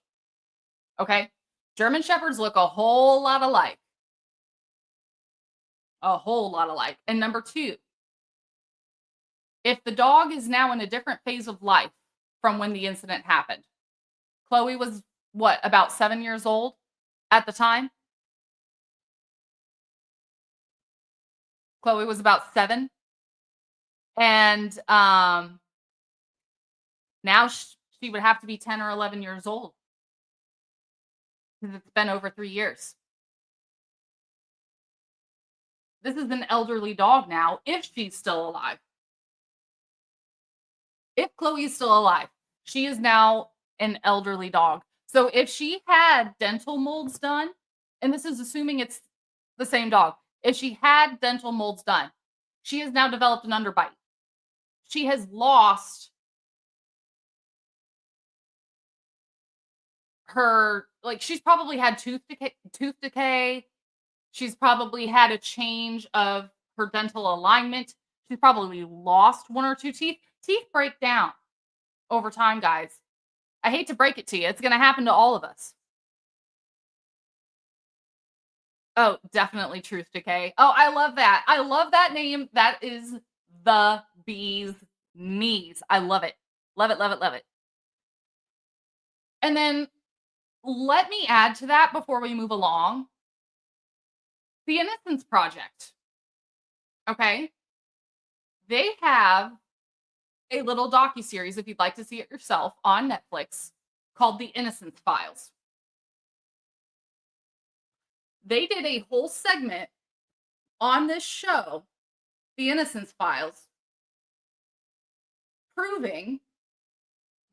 Okay? German Shepherds look a whole lot alike. A whole lot alike. And number 2, if the dog is now in a different phase of life from when the incident happened. Chloe was, about 7 years old at the time? Chloe was about 7. And now she would have to be 10 or 11 years old. Because it's been over 3 years. This is an elderly dog now, if she's still alive. If Chloe is still alive, she is now an elderly dog. So if she had dental molds done, and this is assuming it's the same dog, if she had dental molds done, she has now developed an underbite. She has lost her, she's probably had tooth decay. She's probably had a change of her dental alignment. She's probably lost 1 or 2 teeth. Teeth break down over time, guys. I hate to break it to you. It's going to happen to all of us. Oh, definitely Truth Decay. Oh, I love that. I love that name. That is the bee's knees. I love it. Love it, love it, love it. And then let me add to that before we move along. The Innocence Project. Okay? They have a little docuseries, if you'd like to see it yourself, on Netflix called The Innocence Files. They did a whole segment on this show, The Innocence Files, proving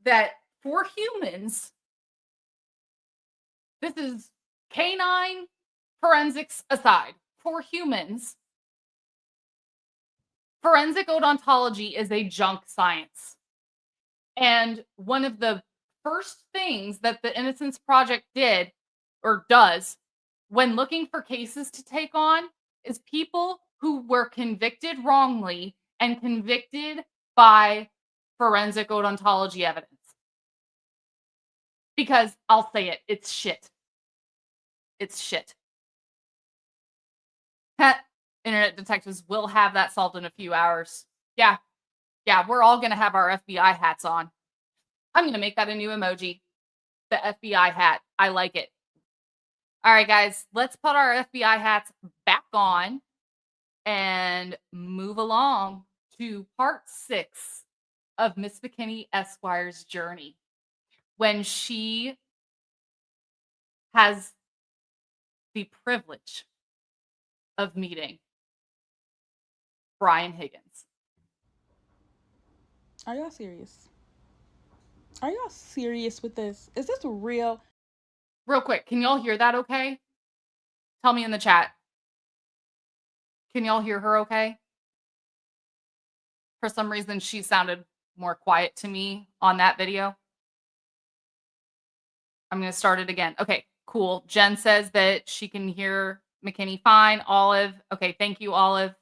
that for humans, this is canine forensics aside, for humans, forensic odontology is a junk science. And one of the first things that the Innocence Project did, or does, when looking for cases to take on, is people who were convicted wrongly and convicted by forensic odontology evidence. Because I'll say it, it's shit. It's shit. Internet detectives will have that solved in a few hours. Yeah, we're all going to have our FBI hats on. I'm going to make that a new emoji. The FBI hat. I like it. All right, guys, let's put our FBI hats back on and move along to part 6 of Miss McKinney Esquire's journey, when she has the privilege of meeting Brian Higgins. Are y'all serious? Are y'all serious with this? Is this real? Real quick, can y'all hear that okay? Tell me in the chat. Can y'all hear her okay? For some reason, she sounded more quiet to me on that video. I'm going to start it again. Okay, cool. Jen says that she can hear McKinney fine. Olive. Okay, thank you, Olive.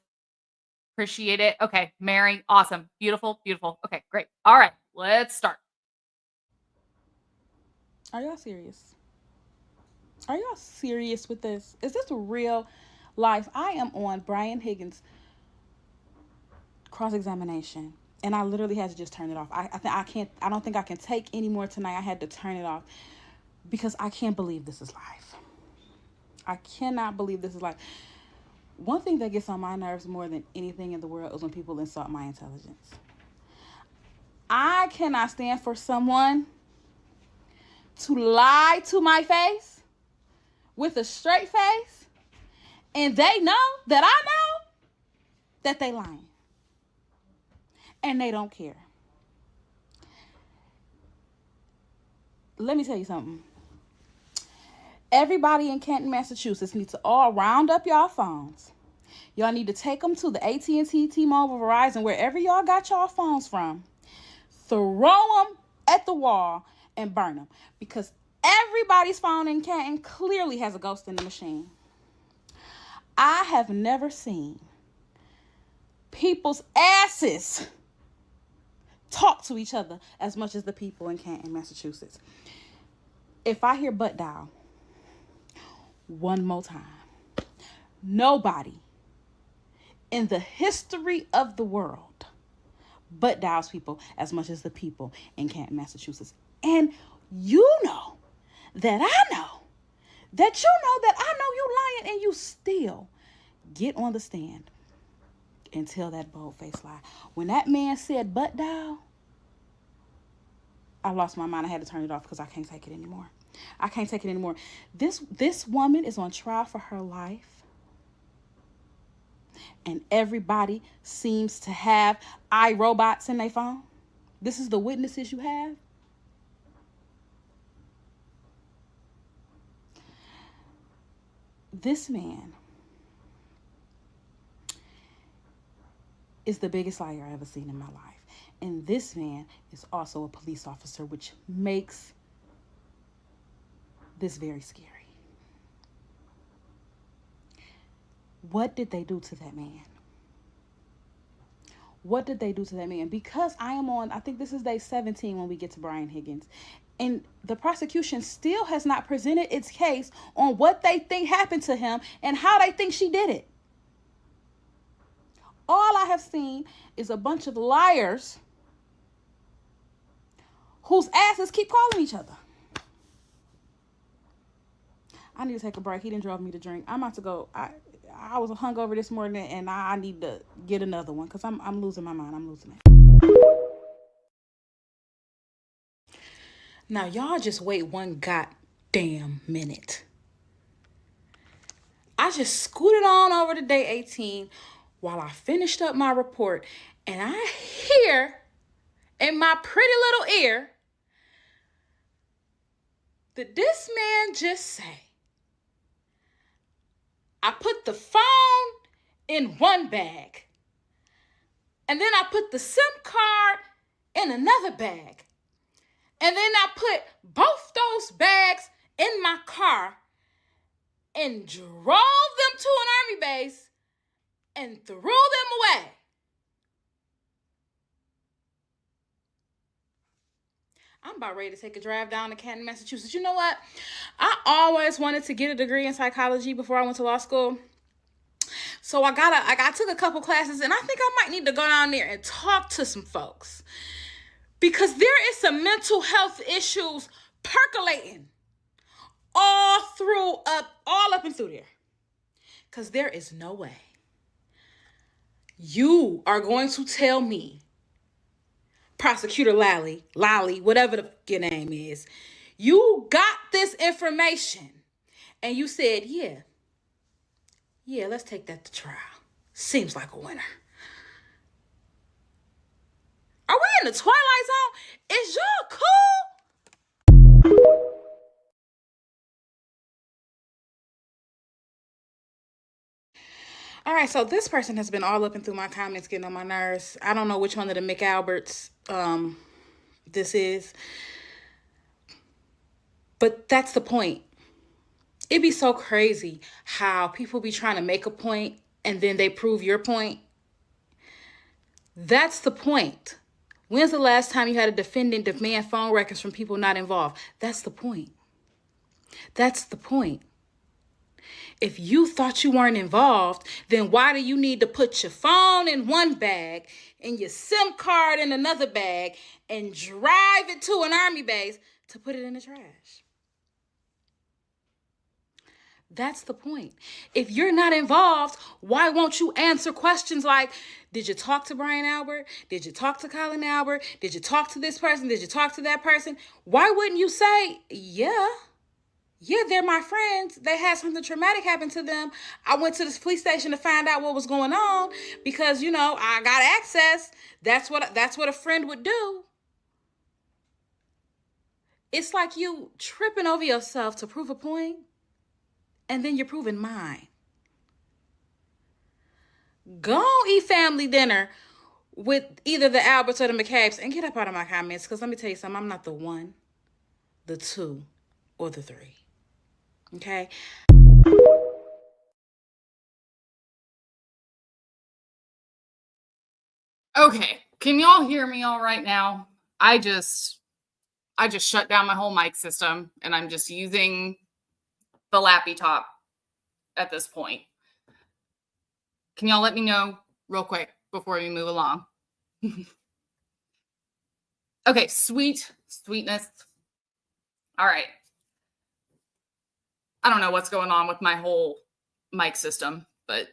Appreciate it. Okay, Mary. Awesome. Beautiful, beautiful. Okay, great. All right, let's start. Are y'all serious? Are y'all serious with this? Is this real life? I am on Brian Higgins' cross-examination, and I literally had to just turn it off. I don't think I can take any more tonight. I had to turn it off because I can't believe this is life. I cannot believe this is life. One thing that gets on my nerves more than anything in the world is when people insult my intelligence. I cannot stand for someone to lie to my face with a straight face, and they know that I know that they lying, and they don't care. Let me tell you something. Everybody in Canton, Massachusetts needs to all round up y'all phones. Y'all need to take them to the AT&T, T-Mobile, Verizon, wherever y'all got y'all phones from. Throw them at the wall and burn them, because everybody's phone in Canton clearly has a ghost in the machine. I have never seen people's asses talk to each other as much as the people in Canton, Massachusetts. If I hear butt dial one more time, nobody in the history of the world butt dials people as much as the people in Canton, Massachusetts. And you know that I know that you know that I know you lying, and you still get on the stand and tell that bold-faced lie. When that man said butt dial, I lost my mind. I had to turn it off because I can't take it anymore. I can't take it anymore. This woman is on trial for her life, and everybody seems to have iRobots in their phone. This is the witnesses you have. This man is the biggest liar I've ever seen in my life. And this man is also a police officer, which makes this very scary. What did they do to that man? What did they do to that man? Because I am on, I think this is day 17 when we get to Brian Higgins. And the prosecution still has not presented its case on what they think happened to him and how they think she did it. All I have seen is a bunch of liars whose asses keep calling each other. I need to take a break. He didn't drive me to drink. I'm about to go. I was hungover this morning, and I need to get another one because I'm losing my mind. I'm losing it. Now, y'all just wait one goddamn minute. I just scooted on over to day 18 while I finished up my report, and I hear in my pretty little ear that this man just say, I put the phone in one bag, and then I put the SIM card in another bag, and then I put both those bags in my car and drove them to an army base and threw them away. I'm about ready to take a drive down to Canton, Massachusetts. You know what? I always wanted to get a degree in psychology before I went to law school. So I took a couple classes, and I think I might need to go down there and talk to some folks. Because there is some mental health issues percolating all up and through there. Because there is no way you are going to tell me, Prosecutor Lally, whatever your name is, you got this information and you said, yeah, let's take that to trial. Seems like a winner. Are we in the Twilight Zone? Is y'all cool? All right, so this person has been all up and through my comments, getting on my nerves. I don't know which one of the McAlberts this is. But that's the point. It'd be so crazy how people be trying to make a point and then they prove your point. That's the point. When's the last time you had a defendant demand phone records from people not involved? That's the point. That's the point. If you thought you weren't involved, then why do you need to put your phone in one bag and your SIM card in another bag and drive it to an army base to put it in the trash? That's the point. If you're not involved, why won't you answer questions like, did you talk to Brian Albert? Did you talk to Colin Albert? Did you talk to this person? Did you talk to that person? Why wouldn't you say, yeah, they're my friends. They had something traumatic happen to them. I went to this police station to find out what was going on because, I got access. That's what a friend would do. It's like you tripping over yourself to prove a point. And then you're proving mine. Go eat family dinner with either the Alberts or the McCabe's and get up out of my comments. Because let me tell you something. I'm not the 1, the 2, or the 3. Okay? Okay, can y'all hear me all right now? I just shut down my whole mic system and I'm just using the lappy top at this point. Can y'all let me know real quick before we move along? Okay, sweetness. All right. I don't know what's going on with my whole mic system, but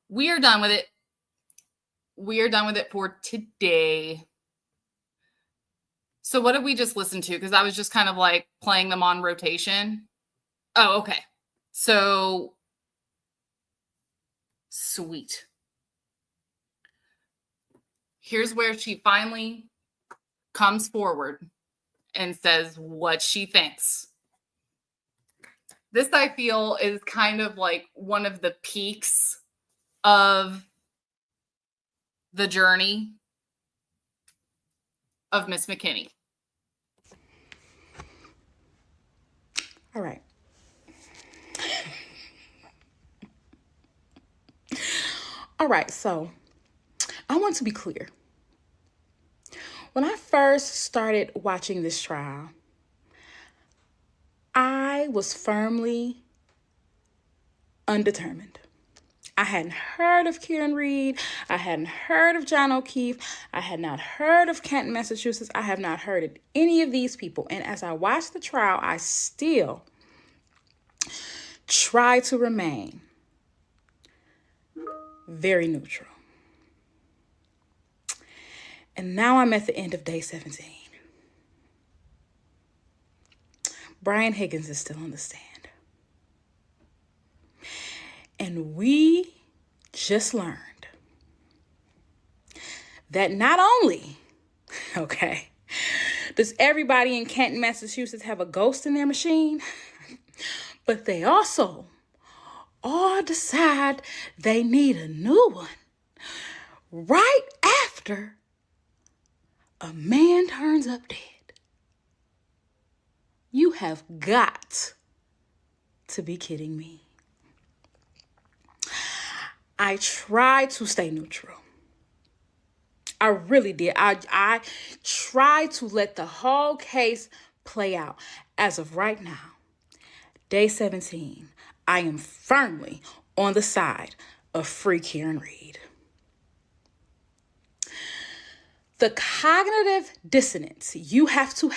we are done with it. We are done with it for today. So what did we just listen to? Because I was just kind of like playing them on rotation. Oh, okay. So, sweet. Here's where she finally comes forward and says what she thinks. This, I feel, is kind of like one of the peaks of the journey of Miss McKinney. All right. All right, so I want to be clear. When I first started watching this trial, I was firmly undetermined. I hadn't heard of Kieran Reed. I hadn't heard of John O'Keefe. I had not heard of Canton, Massachusetts. I have not heard of any of these people. And as I watched the trial, I still try to remain very neutral. And now I'm at the end of day 17. Brian Higgins is still on the stand. And we just learned that not only, does everybody in Canton, Massachusetts have a ghost in their machine, but they also all decide they need a new one right after a man turns up dead. You have got to be kidding me. I try to stay neutral. I really did. I tried to let the whole case play out. As of right now, day 17, I am firmly on the side of free Karen Reed. The cognitive dissonance you have to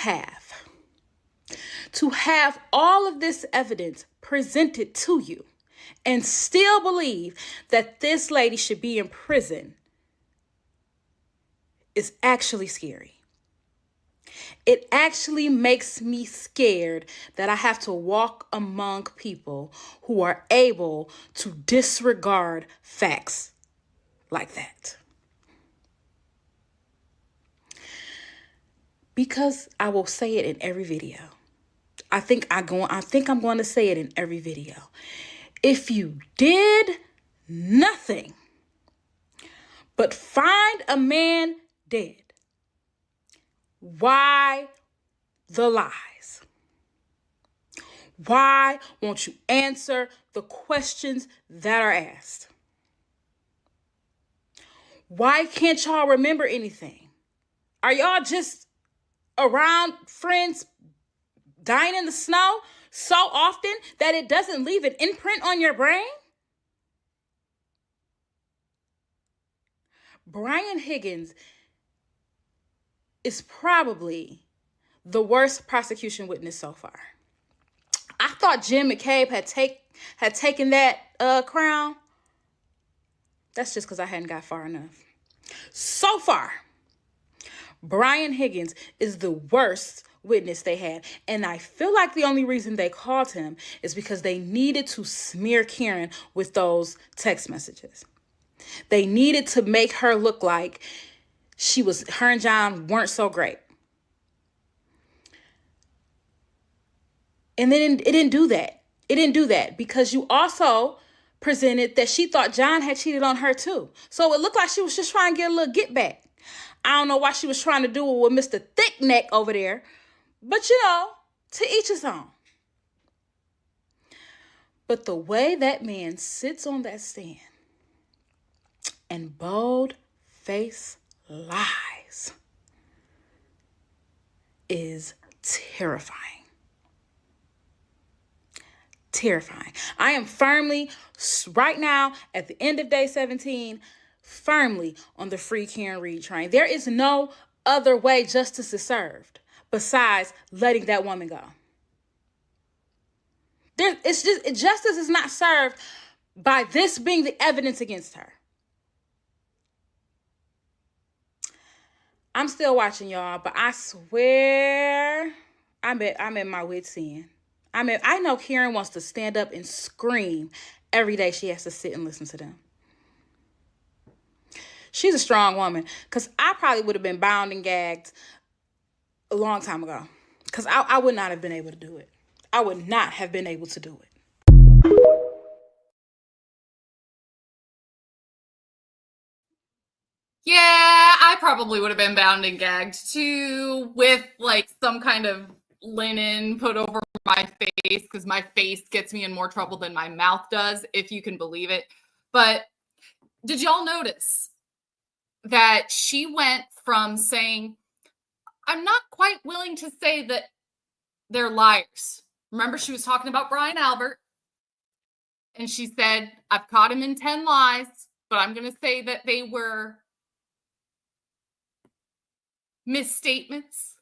have all of this evidence presented to you and still believe that this lady should be in prison is actually scary. It actually makes me scared that I have to walk among people who are able to disregard facts like that. Because I will say it in every video. I think I'm going to say it in every video. If you did nothing but find a man dead, why the lies? Why won't you answer the questions that are asked? Why can't y'all remember anything? Are y'all just around friends dying in the snow so often that it doesn't leave an imprint on your brain? Brian Higgins is probably the worst prosecution witness so far. I thought Jim McCabe had taken that crown. That's just because I hadn't got far enough. So far, Brian Higgins is the worst witness they had. And I feel like the only reason they called him is because they needed to smear Karen with those text messages. They needed to make her look like her and John weren't so great. And then it didn't do that. It didn't do that because you also presented that she thought John had cheated on her too. So it looked like she was just trying to get a little get back. I don't know why she was trying to do it with Mr. Thickneck over there, but to each his own. But the way that man sits on that stand and bold-faced lies is terrifying. Terrifying. I am firmly, right now, at the end of day 17, firmly on the free Karen Reed train. There is no other way justice is served besides letting that woman go. Justice is not served by this being the evidence against her. I'm still watching, y'all, but I swear I'm in my wit's end. I know Karen wants to stand up and scream every day she has to sit and listen to them. She's a strong woman, because I probably would have been bound and gagged a long time ago, because I would not have been able to do it. I would not have been able to do it. Yeah, I probably would have been bound and gagged too, with like some kind of linen put over my face, because my face gets me in more trouble than my mouth does, if you can believe it. But did y'all notice that she went from saying, I'm not quite willing to say that they're liars. Remember, she was talking about Brian Albert, and she said, I've caught him in 10 lies, but I'm going to say that they were misstatements.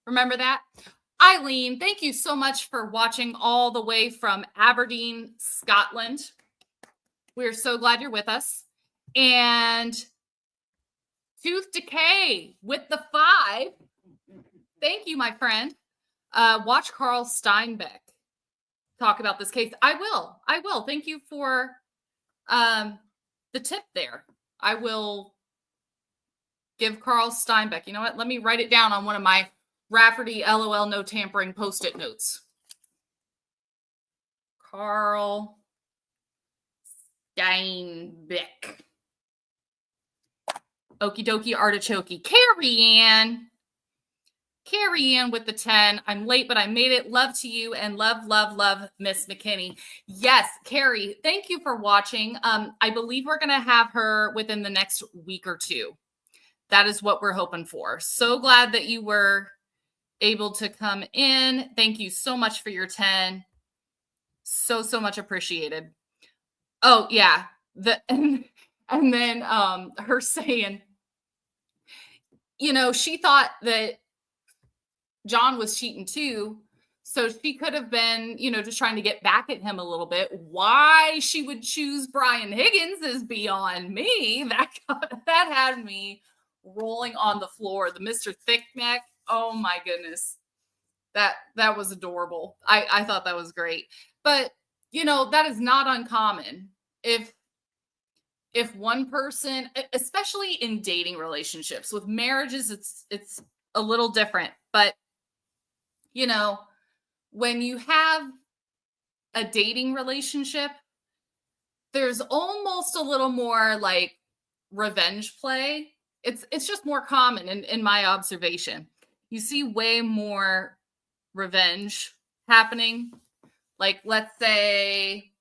Remember that? Eileen, thank you so much for watching all the way from Aberdeen, Scotland. We're so glad you're with us. And Tooth Decay with the 5. Thank you, my friend. Watch Carl Steinbeck talk about this case. I will. Thank you for the tip there. I will give Carl Steinbeck. You know what? Let me write it down on one of my Rafferty LOL no tampering post-it notes. Carl Steinbeck. Okie dokie artichoke. Carrie Ann with the 10. I'm late, but I made it. Love to you, and love, Miss McKinney. Yes, Carrie, thank you for watching. I believe we're going to have her within the next week or two. that is what we're hoping for. So glad that you were able to come in. Thank you so much for your 10. So much appreciated. Oh yeah. And then her saying, you know, she thought that John was cheating too. So she could have been, you know, just trying to get back at him a little bit. Why she would choose Brian Higgins is beyond me. That had me rolling on the floor. The Mr. Thickneck. Oh my goodness. That was adorable. I thought that was great. But, you know, that is not uncommon. If one person, especially in dating relationships, with marriages, it's a little different. But, you know, when you have a dating relationship, there's almost a little more like revenge play. It's just more common in my observation. You see way more revenge happening. Like, let's say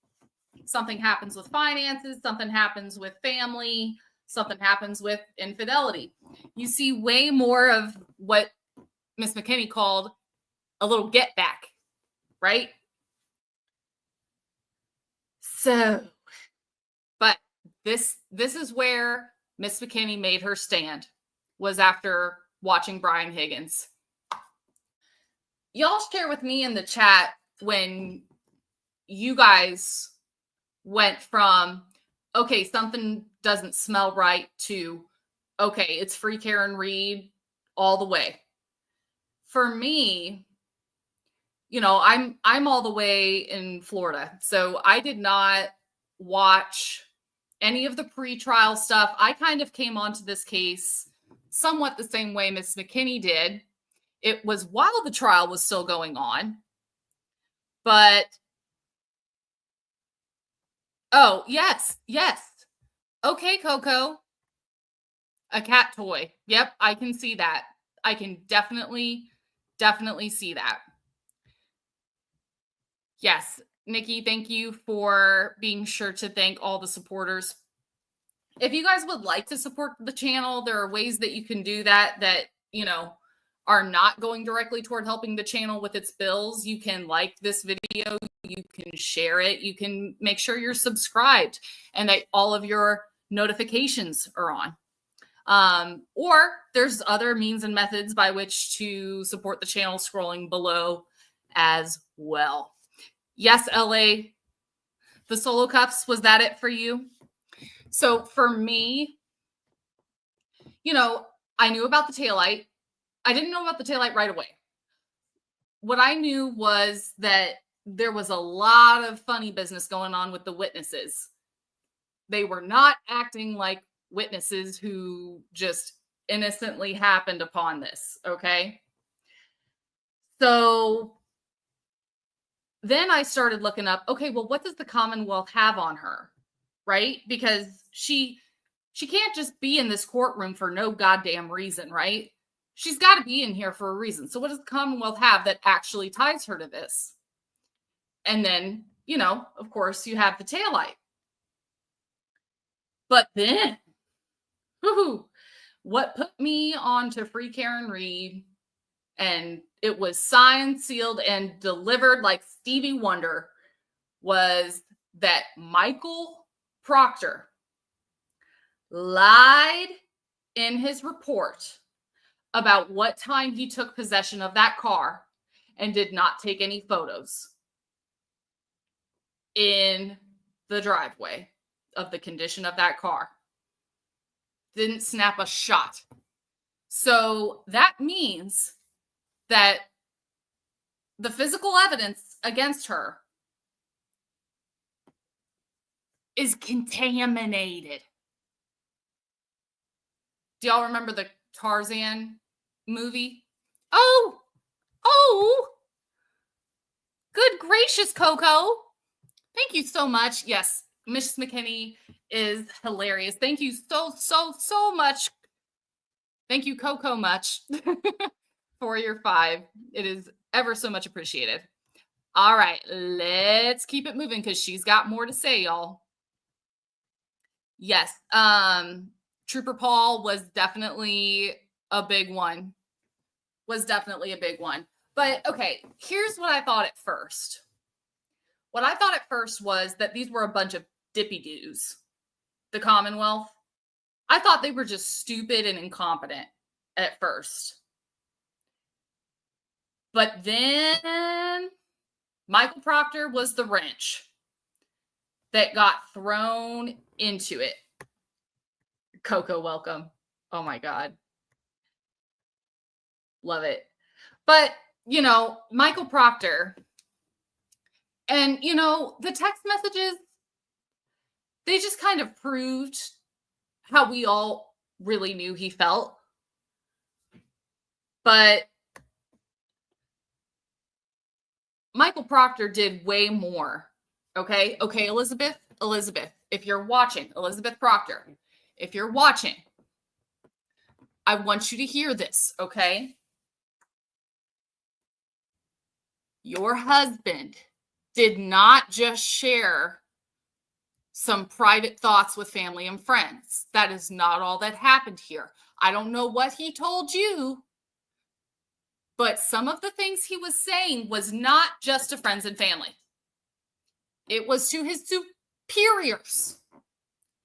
something happens with finances, something happens with family, something happens with infidelity. You see way more of what Miss McKinney called a little get back, right? So, but this is where Miss McKinney made her stand, was after watching Brian Higgins. Y'all share with me in the chat when you guys went from, okay, something doesn't smell right, to, okay, it's free Karen Reed all the way. For me, you know, I'm all the way in Florida, so I did not watch any of the pre-trial stuff. I kind of came onto this case somewhat the same way Miss McKinney did. It was while the trial was still going on, but oh, yes. Okay, Coco. A cat toy. Yep, I can see that. I can definitely see that. Yes, Nikki, thank you for being sure to thank all the supporters. If you guys would like to support the channel, there are ways that you can do that, you know, are not going directly toward helping the channel with its bills. You can like this video, you can share it, you can make sure you're subscribed and that all of your notifications are on. Or there's other means and methods by which to support the channel scrolling below as well. Yes, LA, the solo cups, was that it for you? So for me, you know, I knew about the taillight. I didn't know about the taillight right away. What I knew was that there was a lot of funny business going on with the witnesses. They were not acting like witnesses who just innocently happened upon this, okay? So then I started looking up, okay, well, what does the Commonwealth have on her, right? Because she can't just be in this courtroom for no goddamn reason, right? She's got to be in here for a reason. So what does the Commonwealth have that actually ties her to this? And then, you know, of course, you have the taillight. But then, what put me on to Free Karen Reed, and it was signed, sealed, and delivered like Stevie Wonder, was that Michael Proctor lied in his report about what time he took possession of that car and did not take any photos in the driveway of the condition of that car. Didn't snap a shot. So that means that the physical evidence against her is contaminated. Do y'all remember the Tarzan movie? Oh, good gracious, Coco. Thank you so much. Yes, Miss McKinney is hilarious. Thank you so much. Thank you, Coco, much for your 5. It is ever so much appreciated. All right, let's keep it moving because she's got more to say, y'all. Yes. Trooper Paul was definitely a big one. But okay, here's what I thought at first. What I thought at first was that these were a bunch of dippy-doos, the Commonwealth. I thought they were just stupid and incompetent at first. But then Michael Proctor was the wrench that got thrown into it. Coco, welcome. Oh my God. Love it. But, you know, Michael Proctor and, you know, the text messages, they just kind of proved how we all really knew he felt. But Michael Proctor did way more. Okay, Elizabeth, if you're watching, Elizabeth Proctor, if you're watching, I want you to hear this, okay? Your husband did not just share some private thoughts with family and friends. That is not all that happened here. I don't know what he told you, but some of the things he was saying was not just to friends and family. It was to his superiors,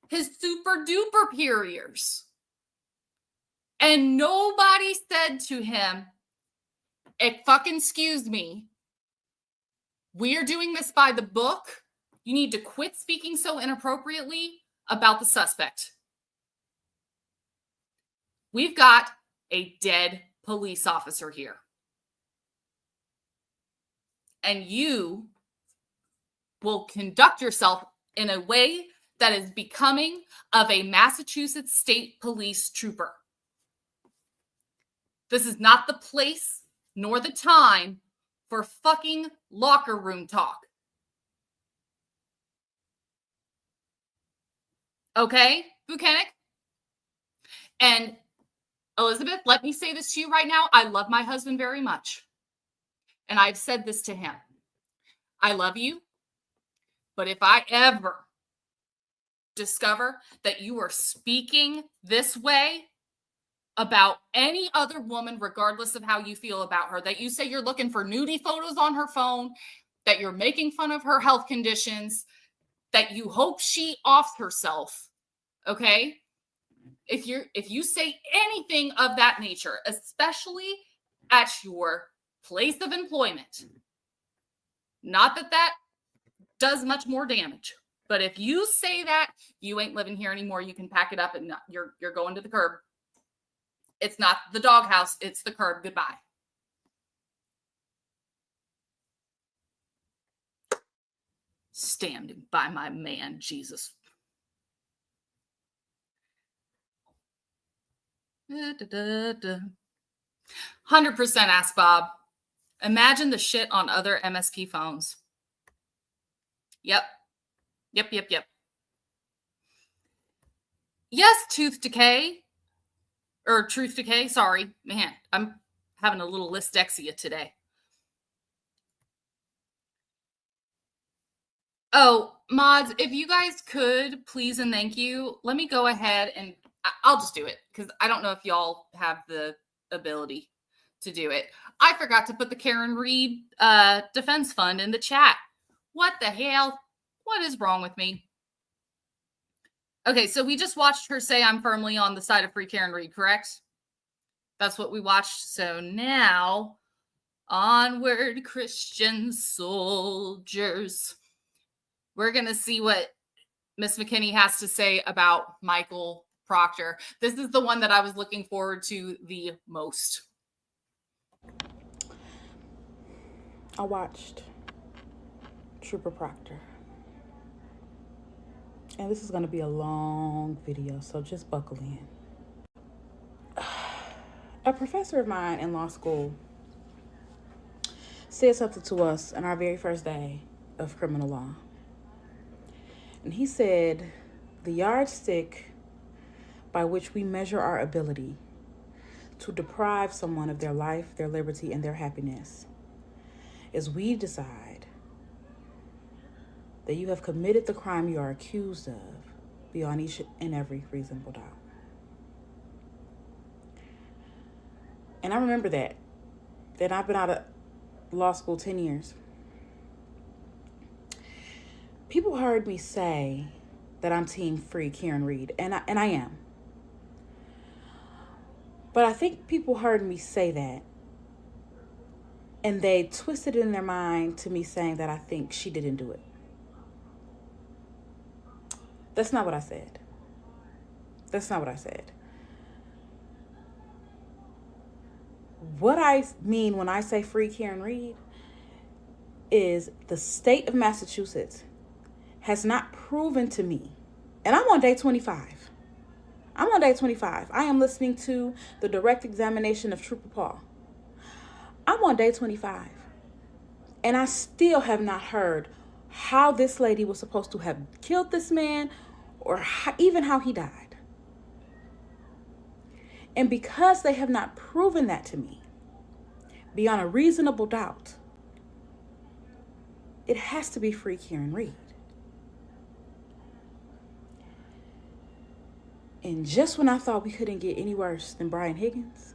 his super duper superiors. And nobody said to him, fucking excuse me, we are doing this by the book. You need to quit speaking so inappropriately about the suspect. We've got a dead police officer here. And you will conduct yourself in a way that is becoming of a Massachusetts State Police trooper. This is not the place nor the time for fucking locker room talk. Okay, Buchanan? And Elizabeth, let me say this to you right now. I love my husband very much. And I've said this to him. I love you. But if I ever discover that you are speaking this way about any other woman, regardless of how you feel about her, that you say you're looking for nudie photos on her phone, that you're making fun of her health conditions, that you hope she offs herself, okay? If you say anything of that nature, especially at your place of employment, not that that does much more damage, but if you say that, you ain't living here anymore. You can pack it up and you're going to the curb. It's not the doghouse, it's the curb. Goodbye. Standing by my man, Jesus. 100% Ask Bob. Imagine the shit on other MSP phones. Yep. Yes, Truth Decay. Sorry. Man, I'm having a little listexia today. Oh, mods, if you guys could, please and thank you, let me go ahead and I'll just do it because I don't know if y'all have the ability to do it. I forgot to put the Karen Reed Defense Fund in the chat. What the hell? What is wrong with me? Okay, so we just watched her say I'm firmly on the side of Free Karen Reed, correct? That's what we watched. So now, onward, Christian soldiers. We're going to see what Miss McKinney has to say about Michael Proctor. This is the one that I was looking forward to the most. I watched Trooper Proctor. And this is going to be a long video, so just buckle in. A professor of mine in law school said something to us on our very first day of criminal law. And he said, the yardstick by which we measure our ability to deprive someone of their life, their liberty, and their happiness is we decide that you have committed the crime you are accused of beyond each and every reasonable doubt. And I remember that I've been out of law school 10 years. People heard me say that I'm team free Karen Reed, and I am. But I think people heard me say that, and they twisted it in their mind to me saying that I think she didn't do it. That's not what I said. That's not what I said. What I mean when I say free Karen Reed is the state of Massachusetts has not proven to me, and I'm on day 25. I'm on day 25. I am listening to the direct examination of Trooper Paul. I'm on day 25. And I still have not heard how this lady was supposed to have killed this man or even how he died. And because they have not proven that to me beyond a reasonable doubt, it has to be free Karen Reed. And just when I thought we couldn't get any worse than Brian Higgins,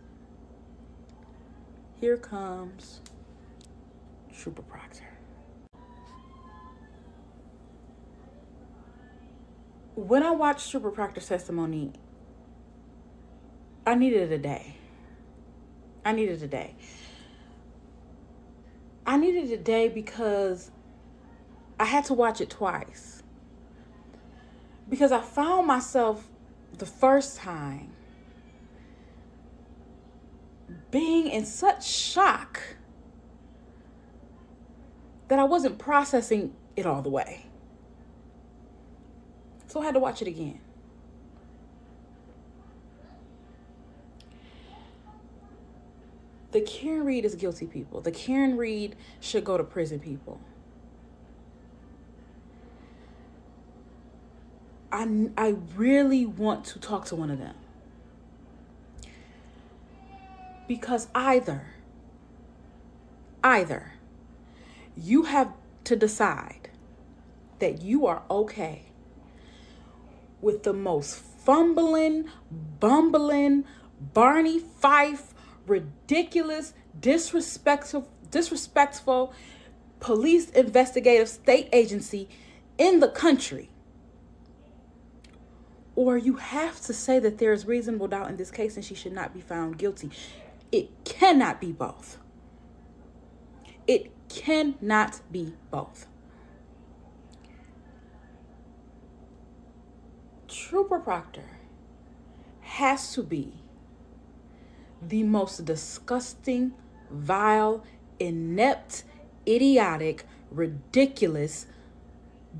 here comes Trooper Proctor. When I watched Trooper Proctor's testimony, I needed a day. I needed a day because I had to watch it twice. Because I found myself the first time being in such shock that I wasn't processing it all the way. So I had to watch it again. The Karen Reed is guilty, people. The Karen Reed should go to prison, people. I really want to talk to one of them. Because either you have to decide that you are okay with the most fumbling, bumbling, Barney Fife, ridiculous, disrespectful police investigative state agency in the country. Or you have to say that there is reasonable doubt in this case and she should not be found guilty. It cannot be both. It cannot be both. Trooper Proctor has to be the most disgusting, vile, inept, idiotic, ridiculous,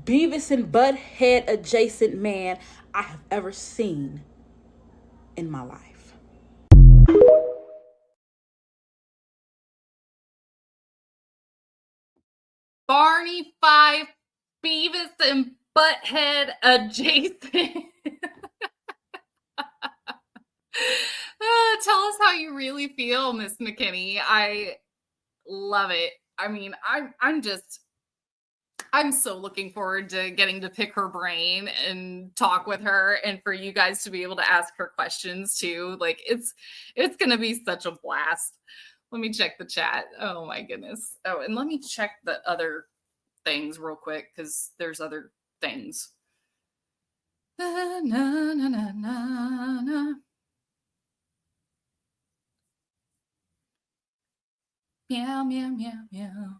Beavis and Butthead adjacent man I have ever seen in my life. Barney Fife, Beavis and Butthead adjacent. Tell us how you really feel, Miss McKinney. I love it. I mean, I'm so looking forward to getting to pick her brain and talk with her, and for you guys to be able to ask her questions too. Like it's going to be such a blast. Let me check the chat. Oh my goodness. Oh, and let me check the other things real quick because there's other things. Na, na, na, na, na, na. Meow, meow, meow, meow.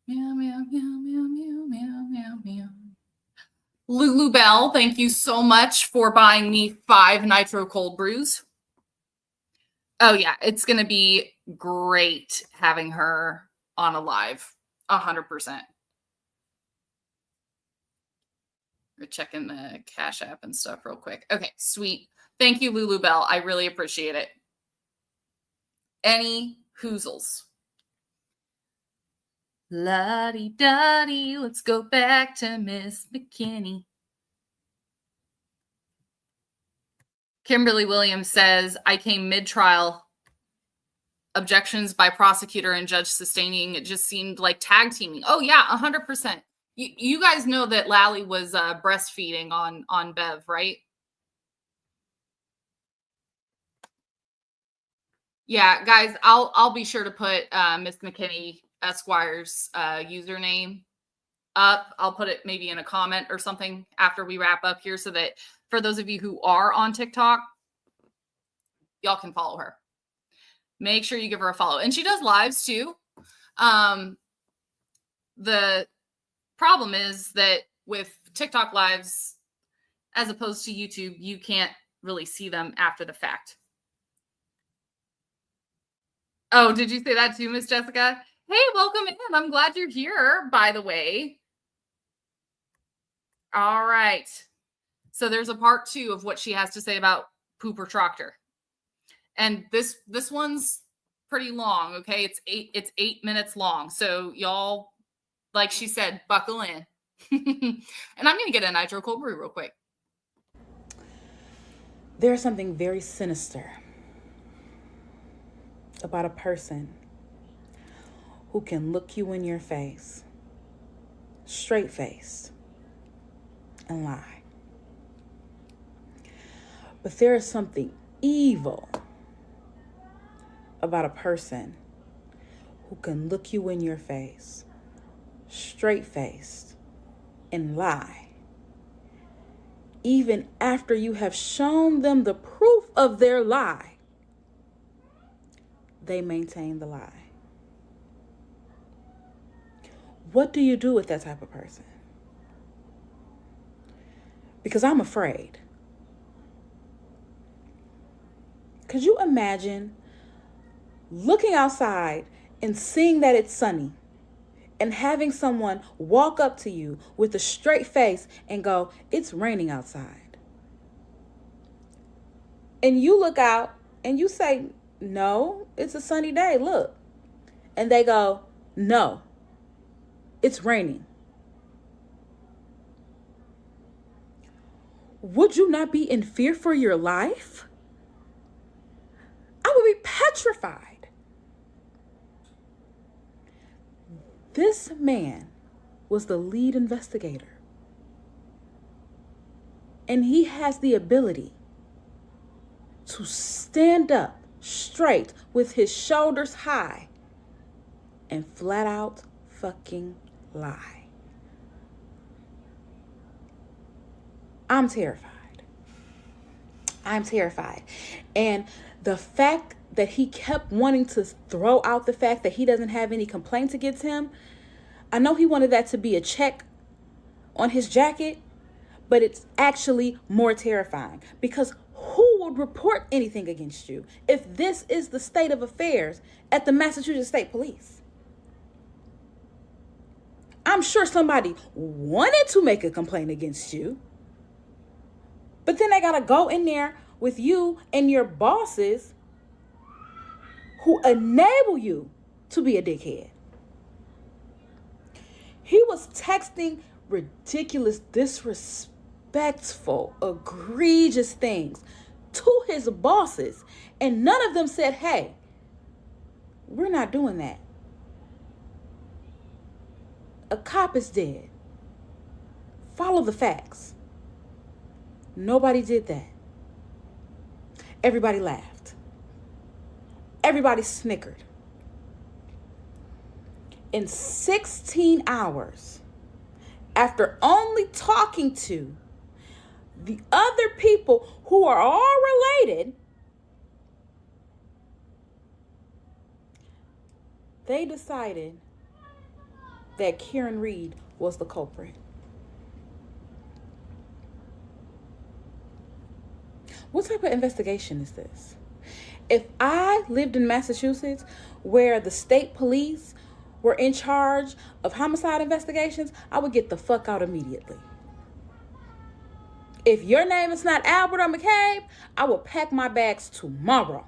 Meow, meow, meow, meow, meow, meow, meow, meow. Lulu Bell, thank you so much for buying me 5 nitro cold brews. Oh yeah, it's going to be great having her on a live. 100%. We're checking the Cash App and stuff real quick. Okay, sweet. Thank you, Lulu Bell. I really appreciate it. Any hoozles. La-di-da-di, let's go back to Miss McKinney. Kimberly Williams says, I came mid-trial. Objections by prosecutor and judge sustaining. It just seemed like tag teaming. Oh, yeah, 100%. You guys know that Lally was breastfeeding on Bev, right? Yeah, guys, I'll be sure to put Miss McKinney Esquire's username up. I'll put it maybe in a comment or something after we wrap up here so that for those of you who are on TikTok, y'all can follow her. Make sure you give her a follow. And she does lives too. The problem is that with TikTok lives, as opposed to YouTube, you can't really see them after the fact. Oh, did you say that too, Miss Jessica? Hey, welcome in. I'm glad you're here, by the way. All right. So there's a part 2 of what she has to say about Pooper Tractor. And this one's pretty long, okay? It's 8 minutes long. So y'all, like she said, buckle in. And I'm going to get a nitro cold brew real quick. There's something very sinister about a person who can look you in your face, straight-faced, and lie. But there is something evil about a person who can look you in your face, straight-faced, and lie, even after you have shown them the proof of their lie. They maintain the lie. What do you do with that type of person? Because I'm afraid. Could you imagine looking outside and seeing that it's sunny and having someone walk up to you with a straight face and go, "It's raining outside." And you look out and you say, "No, it's a sunny day, look." And they go, "No, it's raining." Would you not be in fear for your life? I would be petrified. This man was the lead investigator. And he has the ability to stand up straight with his shoulders high and flat out fucking lie. I'm terrified. I'm terrified. And the fact that he kept wanting to throw out the fact that he doesn't have any complaints against him, I know he wanted that to be a check on his jacket, but it's actually more terrifying because who would report anything against you if this is the state of affairs at the Massachusetts State Police? I'm sure somebody wanted to make a complaint against you, but then they got to go in there with you and your bosses who enable you to be a dickhead. He was texting ridiculous, disrespectful, egregious things to his bosses, and none of them said, "Hey, we're not doing that. A cop is dead. Follow the facts." Nobody did that. Everybody laughed. Everybody snickered. In 16 hours, after only talking to the other people who are all related, they decided that Kieran Reed was the culprit. What type of investigation is this? If I lived in Massachusetts where the state police were in charge of homicide investigations, I would get the fuck out immediately. If your name is not Albert or McCabe, I will pack my bags tomorrow.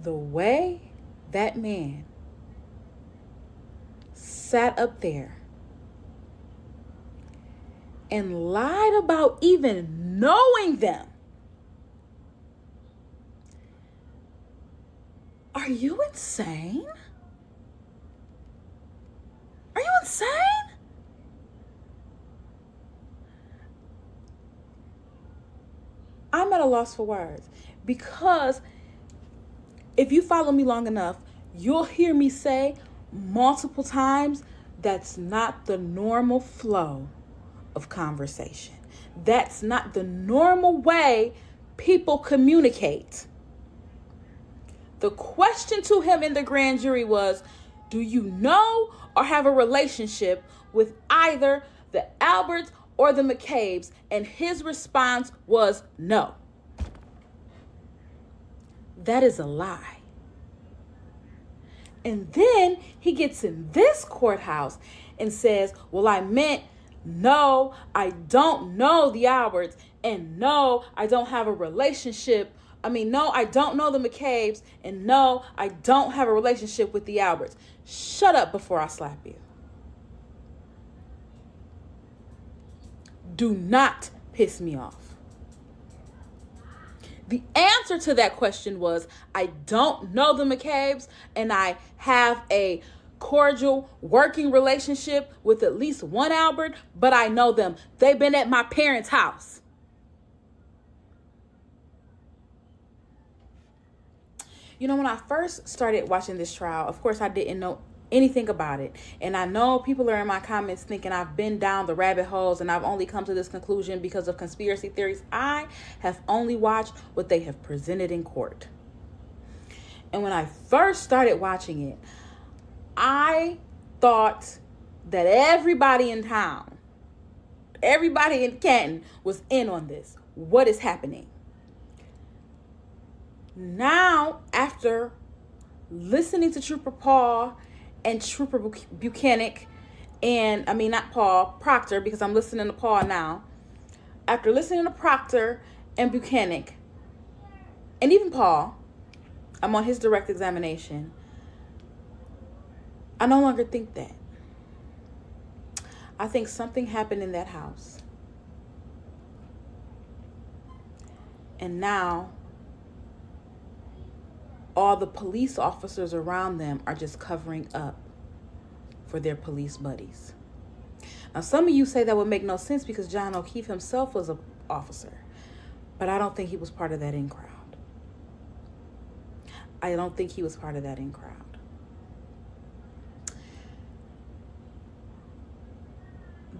The way that man sat up there and lied about even knowing them. Are you insane? Are you insane? I'm at a loss for words, because if you follow me long enough, you'll hear me say multiple times, that's not the normal flow of conversation. That's not the normal way people communicate. The question to him in the grand jury was, do you know or have a relationship with either the Alberts or the McCabe's? And his response was no. That is a lie. And then he gets in this courthouse and says, well, I meant no, I don't know the Alberts, and no, I don't have a relationship. No, I don't know the McCabe's, and no, I don't have a relationship with the Alberts. Shut up before I slap you. Do not piss me off. The answer to that question was, I don't know the McCabe's, and I have a cordial working relationship with at least one Albert, but I know them. They've been at my parents' house. You know, when I first started watching this trial, of course, I didn't know anything about it. And I know people are in my comments thinking I've been down the rabbit holes and I've only come to this conclusion because of conspiracy theories. I have only watched what they have presented in court. And when I first started watching it, I thought that everybody in town, everybody in Canton was in on this. What is happening? Now, after listening to Trooper Paul and Trooper Buchanan, and not Paul, Proctor, because I'm listening to Paul now. After listening to Proctor and Buchanan, and even Paul, I'm on his direct examination, I no longer think that. I think something happened in that house. And now, all the police officers around them are just covering up for their police buddies. Now, some of you say that would make no sense because John O'Keefe himself was an officer, but I don't think he was part of that in crowd. I don't think he was part of that in crowd.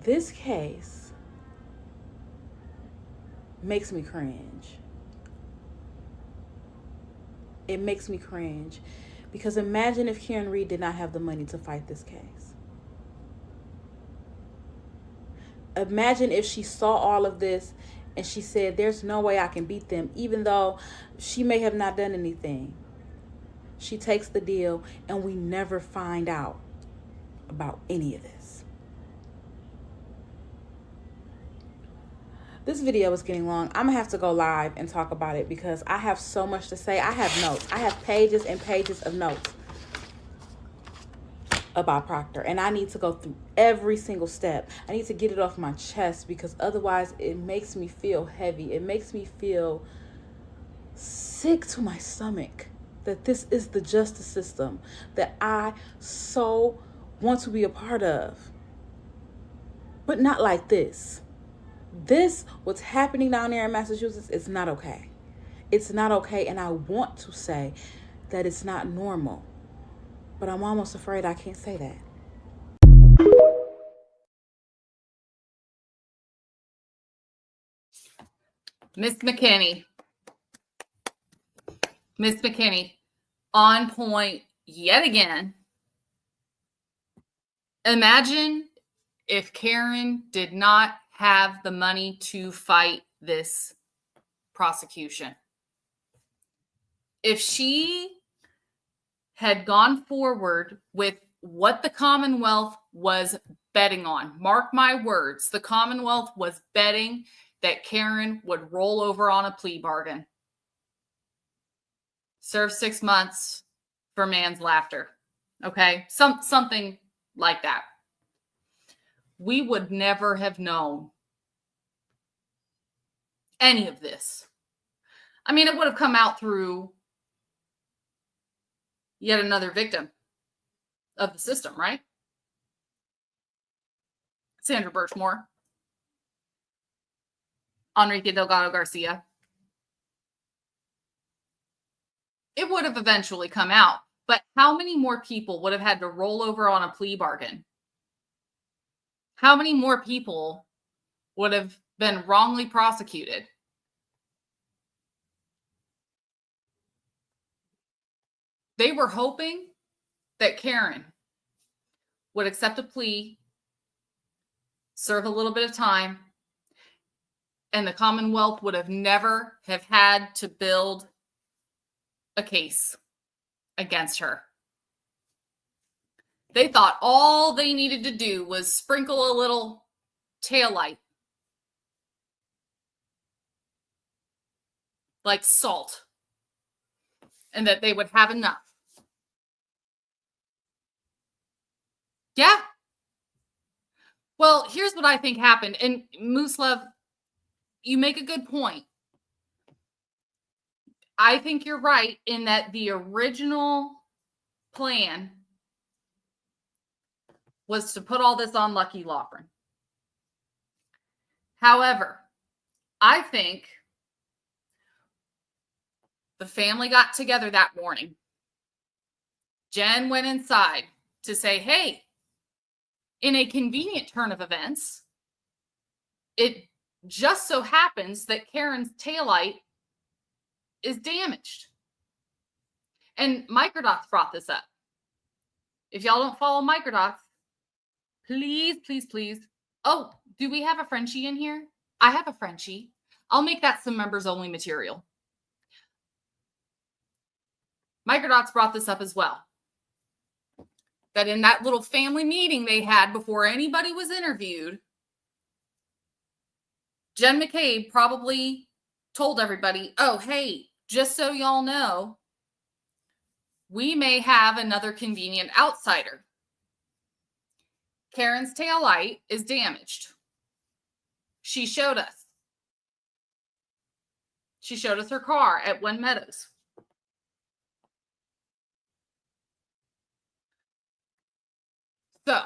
This case makes me cringe. It makes me cringe because imagine if Karen Reed did not have the money to fight this case. Imagine if she saw all of this and she said, there's no way I can beat them, even though she may have not done anything. She takes the deal and we never find out about any of this. This video is getting long. I'm going to have to go live and talk about it because I have so much to say. I have notes. I have pages and pages of notes about Proctor. And I need to go through every single step. I need to get it off my chest because otherwise it makes me feel heavy. It makes me feel sick to my stomach that this is the justice system that I so want to be a part of. But not like this. What's happening down there in Massachusetts is not okay. It's not okay, and I want to say that it's not normal. But I'm almost afraid I can't say that. Miss McKinney. Miss McKinney, on point yet again. Imagine if Karen did not have the money to fight this prosecution. If she had gone forward with what the Commonwealth was betting on, mark my words, the Commonwealth was betting that Karen would roll over on a plea bargain. Serve 6 months for man's laughter. Okay? Something like that. We would never have known any of this. I mean, it would have come out through yet another victim of the system, right? Sandra Birchmore, Enrique Delgado Garcia, it would have eventually come out. But how many more people would have had to roll over on a plea bargain? How many more people would have been wrongly prosecuted? They were hoping that Karen would accept a plea, serve a little bit of time, and the Commonwealth would have never have had to build a case against her. They thought all they needed to do was sprinkle a little taillight, like salt, and that they would have enough. Yeah. Well, here's what I think happened. And Mooselove, you make a good point. I think you're right in that the original plan was to put all this on Lucky Loughran. However, I think the family got together that morning. Jen went inside to say, hey, in a convenient turn of events, it just so happens that Karen's taillight is damaged. And Microdocs brought this up. If y'all don't follow Microdocs, please, please, please. Oh, do we have a Frenchie in here? I have a Frenchie. I'll make that some members only material. Microdocs brought this up as well. That in that little family meeting they had before anybody was interviewed, Jen McCabe probably told everybody, oh, hey, just so y'all know, we may have another convenient outsider. Karen's taillight is damaged. She showed us. She showed us her car at One Meadows. So,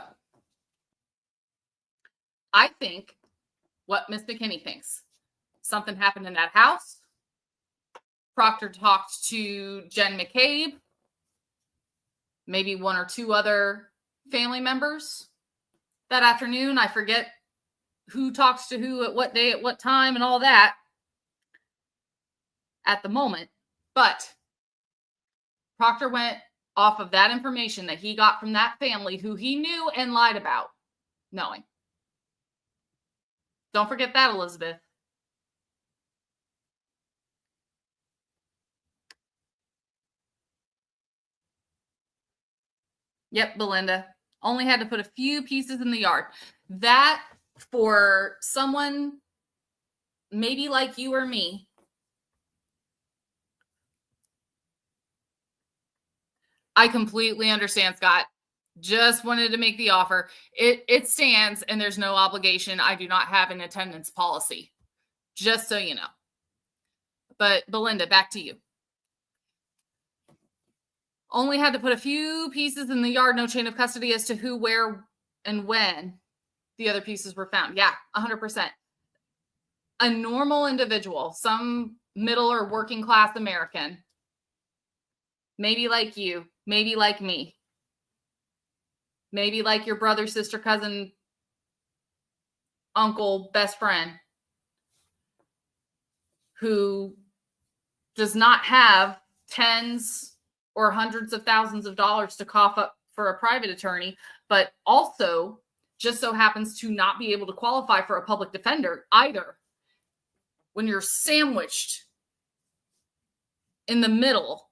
I think what Miss McKinney thinks. Something happened in that house. Proctor talked to Jen McCabe, maybe one or two other family members that afternoon. I forget who talks to who at what day, at what time, and all that at the moment. But Proctor went off of that information that he got from that family who he knew and lied about knowing. Don't forget that, Elizabeth. Yep, Belinda. Only had to put a few pieces in the yard. That, for someone maybe like you or me, I completely understand, Scott. Just wanted to make the offer. It stands, and there's no obligation. I do not have an attendance policy, just so you know. But Belinda, back to you. Only had to put a few pieces in the yard, no chain of custody as to who, where, and when the other pieces were found. Yeah, 100%. A normal individual, some middle or working class American, maybe like you, maybe like me, maybe like your brother, sister, cousin, uncle, best friend, who does not have tens or hundreds of thousands of dollars to cough up for a private attorney, but also just so happens to not be able to qualify for a public defender either. When you're sandwiched in the middle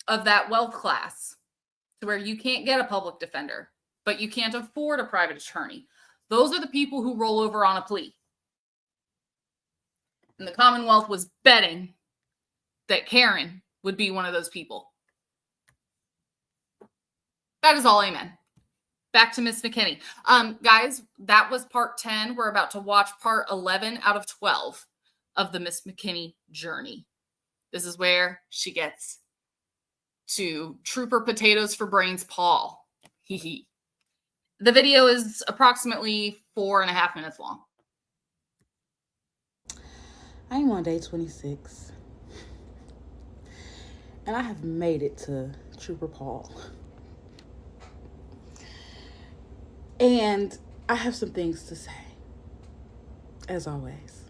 of that wealth class to where you can't get a public defender, but you can't afford a private attorney. Those are the people who roll over on a plea. And the Commonwealth was betting that Karen would be one of those people. That is all, amen. Back to Miss McKinney. Guys, that was part 10. We're about to watch part 11 out of 12 of the Miss McKinney journey. This is where she gets to Trooper Potatoes for Brains Paul. The video is approximately 4.5 minutes long. I'm on day 26. and I have made it to Trooper Paul. And I have some things to say, as always.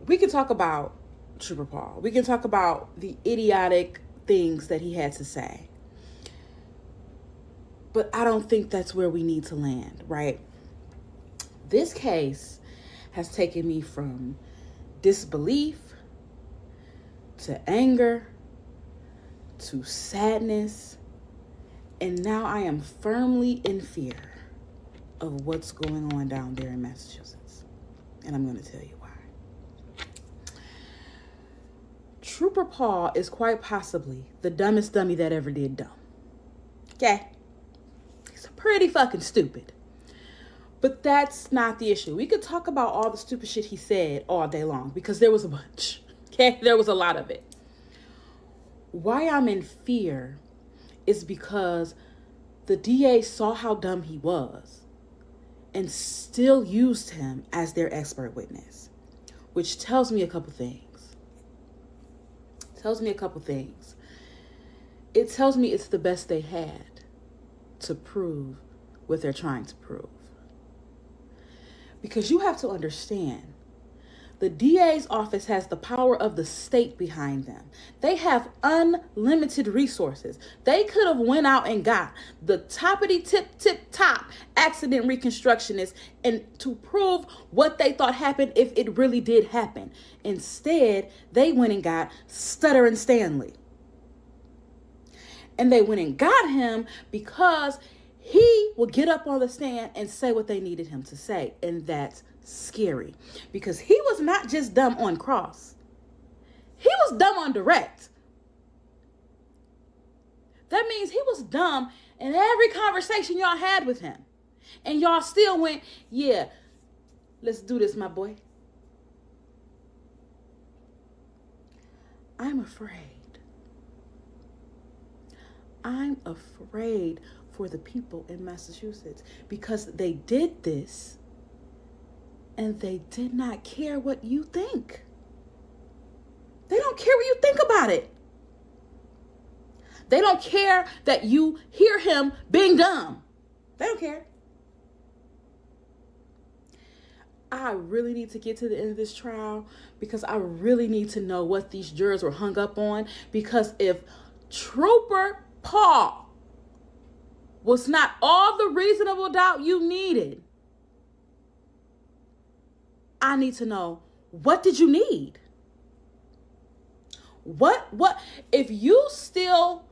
We can talk about Trooper Paul. We can talk about the idiotic things that he had to say. But I don't think that's where we need to land, right? This case has taken me from disbelief to anger to sadness, and now I am firmly in fear of what's going on down there in Massachusetts. And I'm going to tell you why. Trooper Paul is quite possibly the dumbest dummy that ever did dumb. Okay? He's pretty fucking stupid. But that's not the issue. We could talk about all the stupid shit he said all day long, because there was a bunch. Okay? There was a lot of it. Why I'm in fear is because the DA saw how dumb he was and still used him as their expert witness, which tells me a couple things. It tells me it's the best they had to prove what they're trying to prove. Because you have to understand, the DA's office has the power of the state behind them. They have unlimited resources. They could have went out and got the toppity tip top accident reconstructionist and to prove what they thought happened if it really did happen. Instead, they went and got Stuttering Stanley. And they went and got him because he would get up on the stand and say what they needed him to say. And that's scary, because he was not just dumb on cross. He was dumb on direct. That means he was dumb in every conversation y'all had with him. And y'all still went, yeah, let's do this, my boy. I'm afraid for the people in Massachusetts, because they did this and they did not care what you think. They don't care what you think about it. They don't care that you hear him being dumb. They don't care. I really need to get to the end of this trial, because I really need to know what these jurors were hung up on. Because if Trooper Paul was not all the reasonable doubt you needed, I need to know, what did you need? What if you still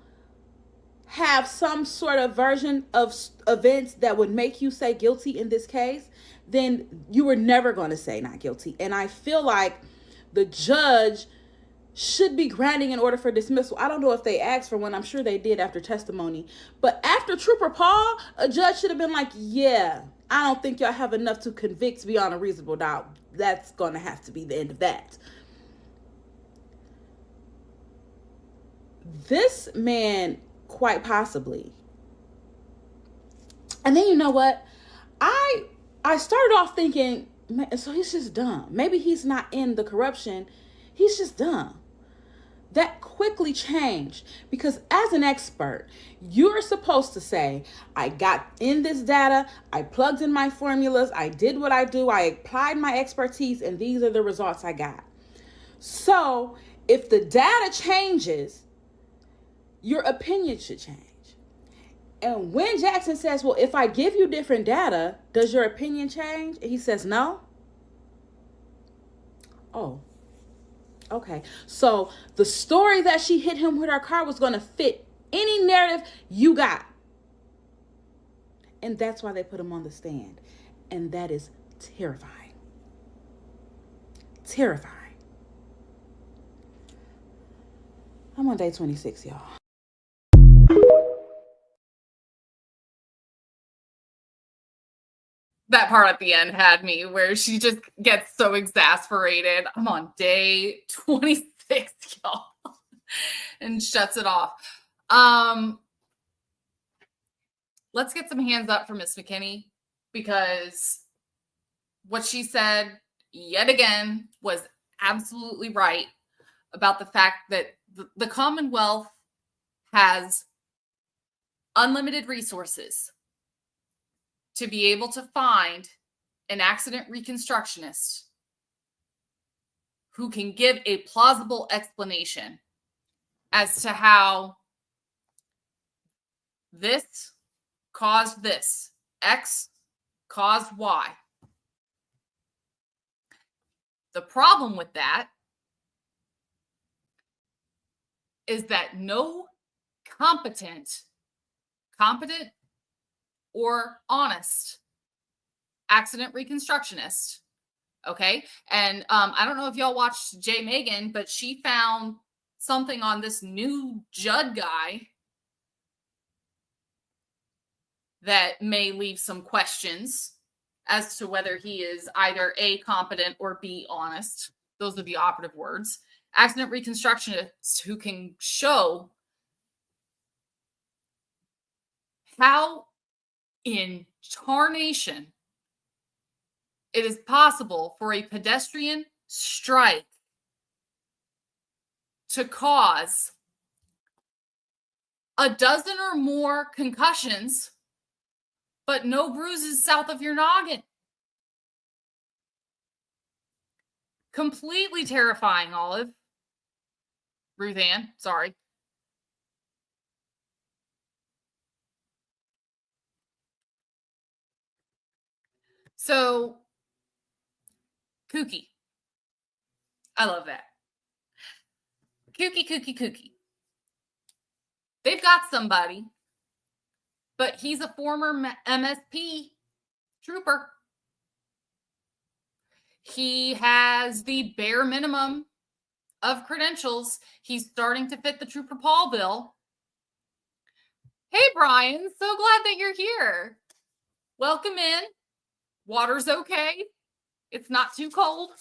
have some sort of version of events that would make you say guilty in this case, then you were never going to say not guilty. And I feel like the judge should be granting an order for dismissal. I don't know if they asked for one. I'm sure they did after testimony. But after Trooper Paul, a judge should have been like, yeah, I don't think y'all have enough to convict beyond a reasonable doubt. That's going to have to be the end of that. This man, quite possibly. And then you know what? I started off thinking, so he's just dumb. Maybe he's not in the corruption. He's just dumb. That quickly changed, because as an expert, you're supposed to say, I got in this data, I plugged in my formulas, I did what I do, I applied my expertise, and these are the results I got. So if the data changes, your opinion should change. And when Jackson says, well, if I give you different data, does your opinion change? And he says, no. Oh. Okay, so the story that she hit him with her car was going to fit any narrative you got. And that's why they put him on the stand. And that is terrifying. Terrifying. I'm on day 26, y'all. That part at the end had me, where she just gets so exasperated. I'm on day 26, y'all, and shuts it off. Let's get some hands up for Miss McKinney, because what she said yet again was absolutely right about the fact that the Commonwealth has unlimited resources to be able to find an accident reconstructionist who can give a plausible explanation as to how this caused this, X caused Y. The problem with that is that no competent or honest accident reconstructionist, okay? And I don't know if y'all watched Jay Megan, but she found something on this new Judd guy that may leave some questions as to whether he is either A, competent, or B, honest. Those are the operative words. Accident reconstructionists who can show how in tarnation it is possible for a pedestrian strike to cause a dozen or more concussions, but no bruises south of your noggin. Completely terrifying, Olive. Ruth Ann, sorry. So, kooky. I love that. Kooky. They've got somebody, but he's a former MSP trooper. He has the bare minimum of credentials. He's starting to fit the Trooper Paul bill. Hey, Brian, so glad that you're here. Welcome in. Water's okay. It's not too cold.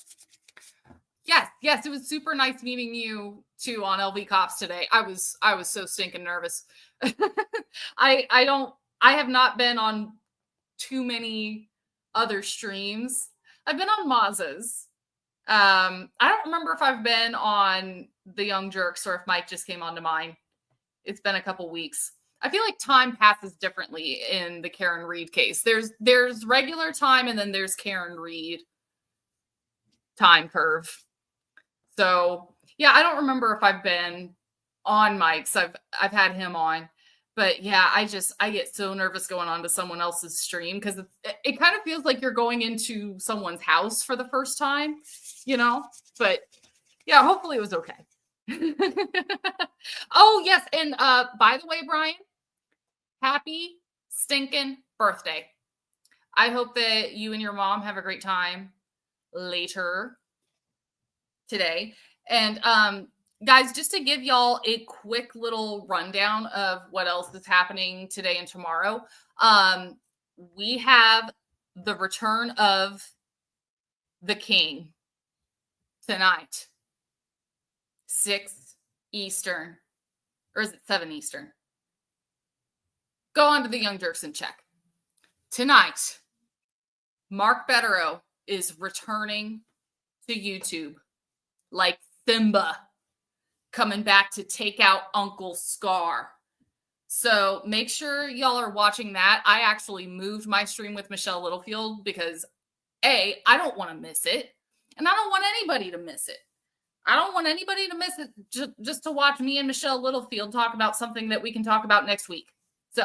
Yes, it was super nice meeting you too on LV Cops today. I was so stinking nervous. I have not been on too many other streams. I've been on Maz's. I don't remember if I've been on the Young Jerks or if Mike just came onto mine. It's been a couple weeks. I feel like time passes differently in the Karen Reed case. There's regular time and then there's Karen Reed time curve. So yeah, I don't remember if I've been on Mike's. I've had him on. But yeah, I get so nervous going on to someone else's stream because it kind of feels like you're going into someone's house for the first time, you know? But yeah, hopefully it was okay. Oh, yes. And by the way, Brian, happy stinking birthday. I hope that you and your mom have a great time later today. And guys, just to give y'all a quick little rundown of what else is happening today and tomorrow, we have the return of the King tonight, 6 Eastern, or is it 7 Eastern? Go on to the Young Jerks and check. Tonight, Mark Bederow is returning to YouTube like Simba, coming back to take out Uncle Scar. So make sure y'all are watching that. I actually moved my stream with Michelle Littlefield because A, I don't want to miss it. And I don't want anybody to miss it. I don't want anybody to miss it just to watch me and Michelle Littlefield talk about something that we can talk about next week. So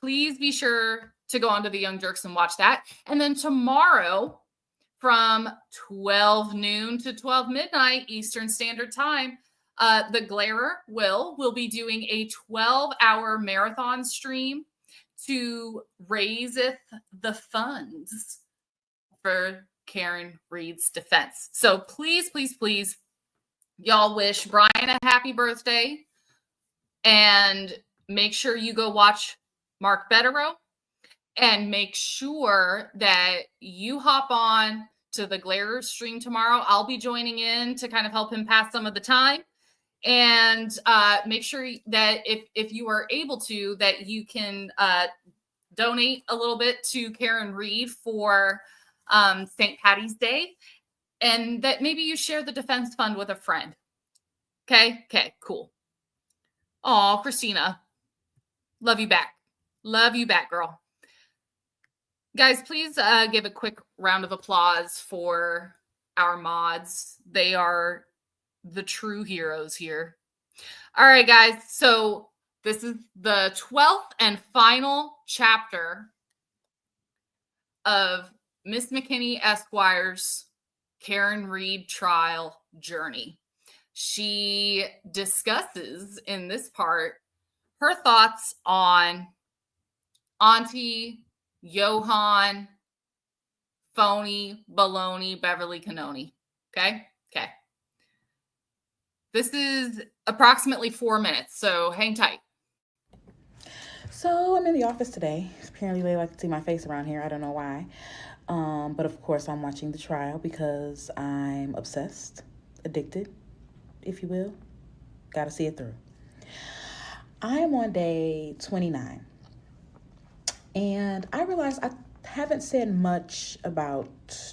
please be sure to go onto the Young Jerks and watch that. And then tomorrow, from 12 noon to 12 midnight Eastern Standard Time, the Glarer will be doing a 12-hour marathon stream to raiseth the funds for Karen Reed's defense. So please, y'all wish Brian a happy birthday and make sure you go watch Mark Bederow and make sure that you hop on to the Glarer stream tomorrow. I'll be joining in to kind of help him pass some of the time. And make sure that if you are able to, that you can donate a little bit to Karen Reed for St. Patty's Day, and that maybe you share the defense fund with a friend. Okay, cool. Aw, Christina. Love you back. Love you back, girl. Guys, please give a quick round of applause for our mods. They are the true heroes here. All right, guys. So this is the 12th and final chapter of Miss McKinney Esquire's Karen Reed trial journey. She discusses in this part her thoughts on Auntie Johan Phony Baloney Beverly Cannoni. Okay. This is approximately 4 minutes, so hang tight. So I'm in the office today. Apparently they like to see my face around here. I don't know why. But of course I'm watching the trial because I'm obsessed, addicted, if you will. Gotta see it through. I am on day 29. And I realized I haven't said much about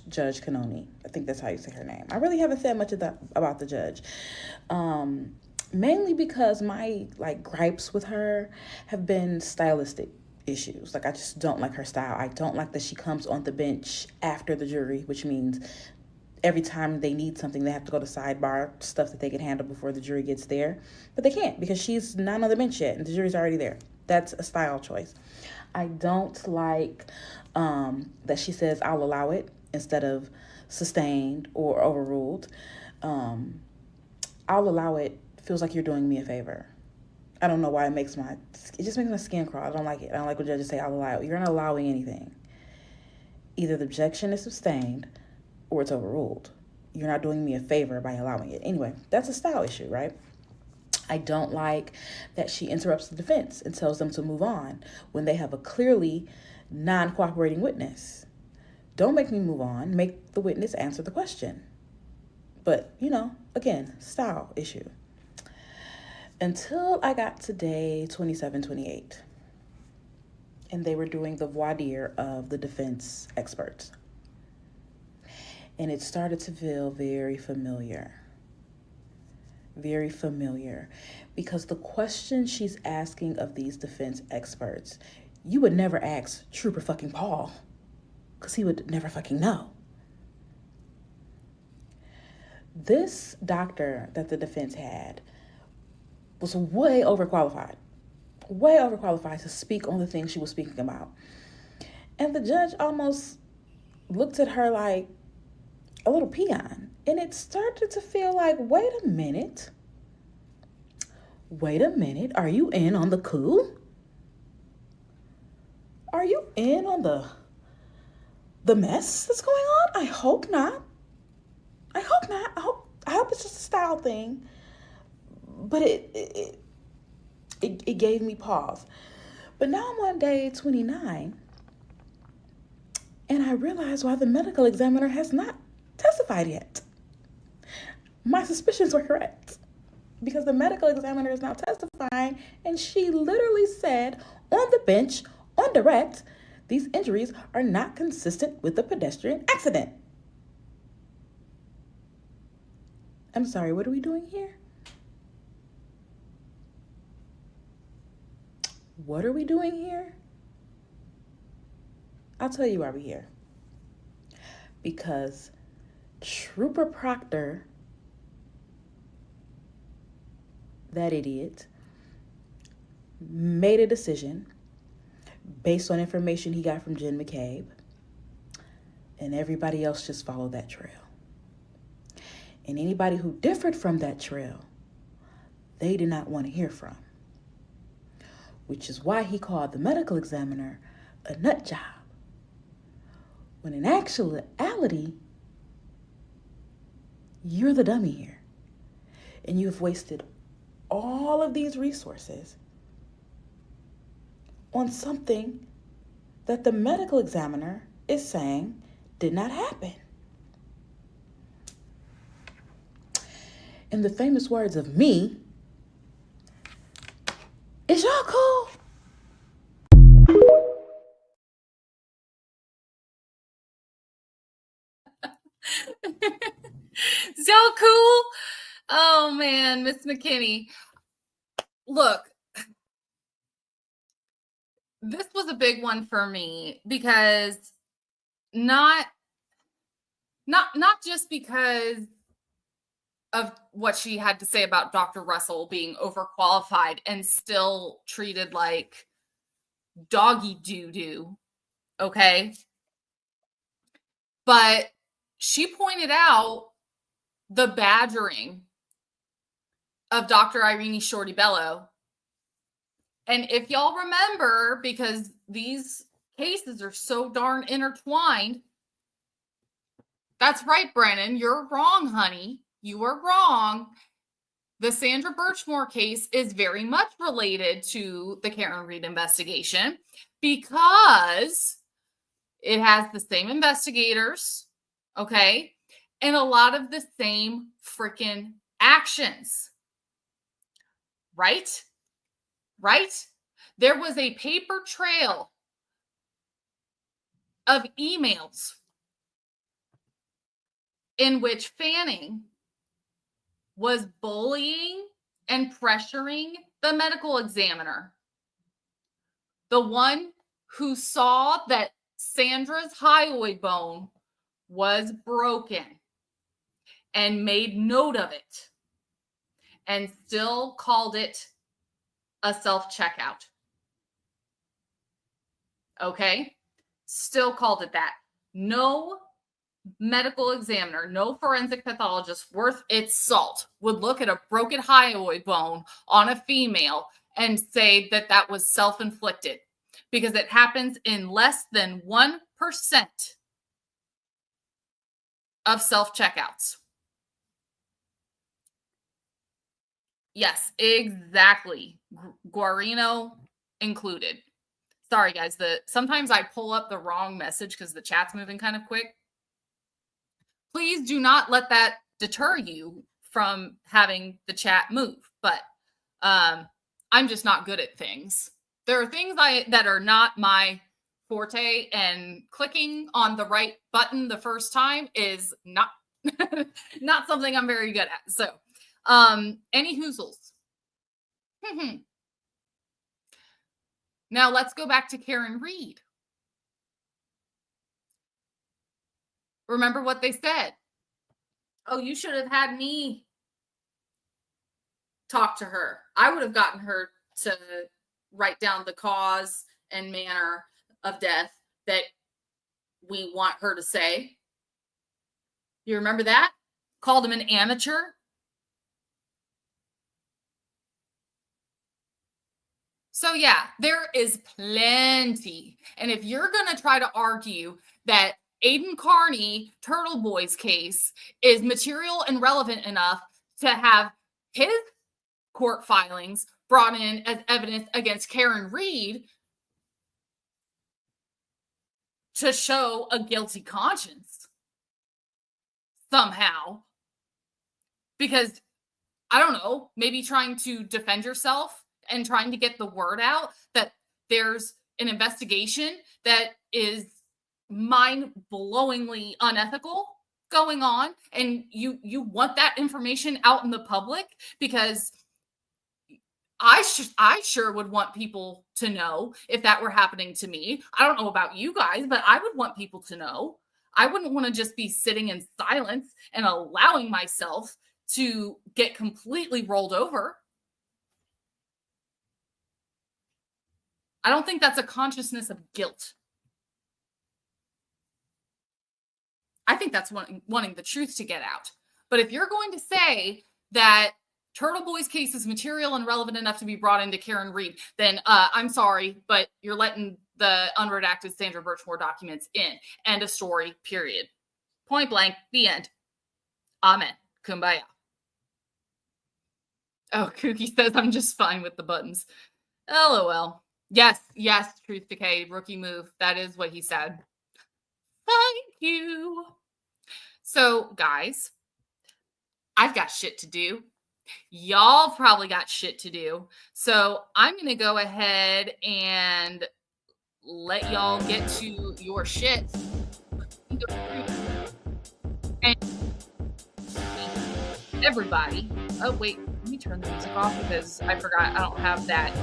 Judge Cannoni. I think that's how you say her name. I really haven't said much about the judge. Mainly because my gripes with her have been stylistic issues. I just don't like her style. I don't like that she comes on the bench after the jury, which means every time they need something, they have to go to sidebar, stuff that they can handle before the jury gets there. But they can't because she's not on the bench yet and the jury's already there. That's a style choice. I don't like that she says, I'll allow it instead of sustained or overruled. I'll allow it feels like you're doing me a favor. I don't know why it just makes my skin crawl. I don't like it. I don't like when judges say, I'll allow it. You're not allowing anything. Either the objection is sustained or it's overruled. You're not doing me a favor by allowing it. Anyway, that's a style issue, right? I don't like that she interrupts the defense and tells them to move on when they have a clearly non-cooperating witness. Don't make me move on. Make the witness answer the question. But, again, style issue. Until I got to day 27, 28. And they were doing the voir dire of the defense experts. And it started to feel very familiar. Very familiar. Because the question she's asking of these defense experts, you would never ask Trooper fucking Paul. Because he would never fucking know. This doctor that the defense had was way overqualified to speak on the things she was speaking about. And the judge almost looked at her like a little peon. And it started to feel like, wait a minute. Are you in on the coup? Are you in on the mess that's going on? I hope not. I hope it's just a style thing. But it gave me pause. But now I'm on day 29. And I realize why the medical examiner has not testified yet. My suspicions were correct. Because the medical examiner is now testifying. And she literally said on the bench, on direct, these injuries are not consistent with a pedestrian accident. I'm sorry, what are we doing here? What are we doing here? I'll tell you why we're here. Because Trooper Proctor, that idiot, made a decision based on information he got from Jen McCabe, and everybody else just followed that trail. And anybody who differed from that trail, they did not want to hear from. Which is why he called the medical examiner a nut job. When in actuality, you're the dummy here. And you've wasted all of these resources on something that the medical examiner is saying did not happen. In the famous words of me, is y'all cool? So cool. Oh man, Miss McKinney. Look, this was a big one for me because not just because of what she had to say about Dr. Russell being overqualified and still treated like doggy doo-doo, okay? But she pointed out the badgering of Dr. Irene Shorty Bello. And if y'all remember, because these cases are so darn intertwined, that's right, Brennan, you're wrong, honey. You are wrong. The Sandra Birchmore case is very much related to the Karen Reed investigation because it has the same investigators, okay, and a lot of the same freaking actions. Right? Right? There was a paper trail of emails in which Fanning was bullying and pressuring the medical examiner, the one who saw that Sandra's hyoid bone was broken and made note of it and still called it a self-checkout. Okay? Still called it that. No medical examiner, no forensic pathologist worth its salt would look at a broken hyoid bone on a female and say that that was self-inflicted, because it happens in less than 1% of self-checkouts. Yes, exactly. Guarino included. Sorry, guys. Sometimes I pull up the wrong message because the chat's moving kind of quick. Please do not let that deter you from having the chat move. But I'm just not good at things. There are things that are not my forte, and clicking on the right button the first time is not not something I'm very good at. So, any hoozles. Now let's go back to Karen Reed. Remember what they said? Oh, you should have had me talk to her. I would have gotten her to write down the cause and manner of death that we want her to say. You remember that? Called him an amateur. So yeah, there is plenty. And if you're going to try to argue that Aiden Carney, Turtle Boy's case is material and relevant enough to have his court filings brought in as evidence against Karen Reed to show a guilty conscience somehow, because I don't know, maybe trying to defend yourself and trying to get the word out that there's an investigation that is mind-blowingly unethical going on, and you want that information out in the public, because I sure would want people to know if that were happening to me. I don't know about you guys, but I would want people to know. I wouldn't want to just be sitting in silence and allowing myself to get completely rolled over. I don't think that's a consciousness of guilt. I think that's wanting the truth to get out. But if you're going to say that Turtle Boy's case is material and relevant enough to be brought into Karen Reed, then I'm sorry, but you're letting the unredacted Sandra Birchmore documents in. End of story, period. Point blank, the end. Amen. Kumbaya. Oh, Kookie says I'm just fine with the buttons. LOL. Yes, Truth Decay, rookie move. That is what he said. Thank you. So, guys, I've got shit to do. Y'all probably got shit to do. So I'm going to go ahead and let y'all get to your shit. And everybody. Oh, wait, let me turn the music off because I forgot I don't have that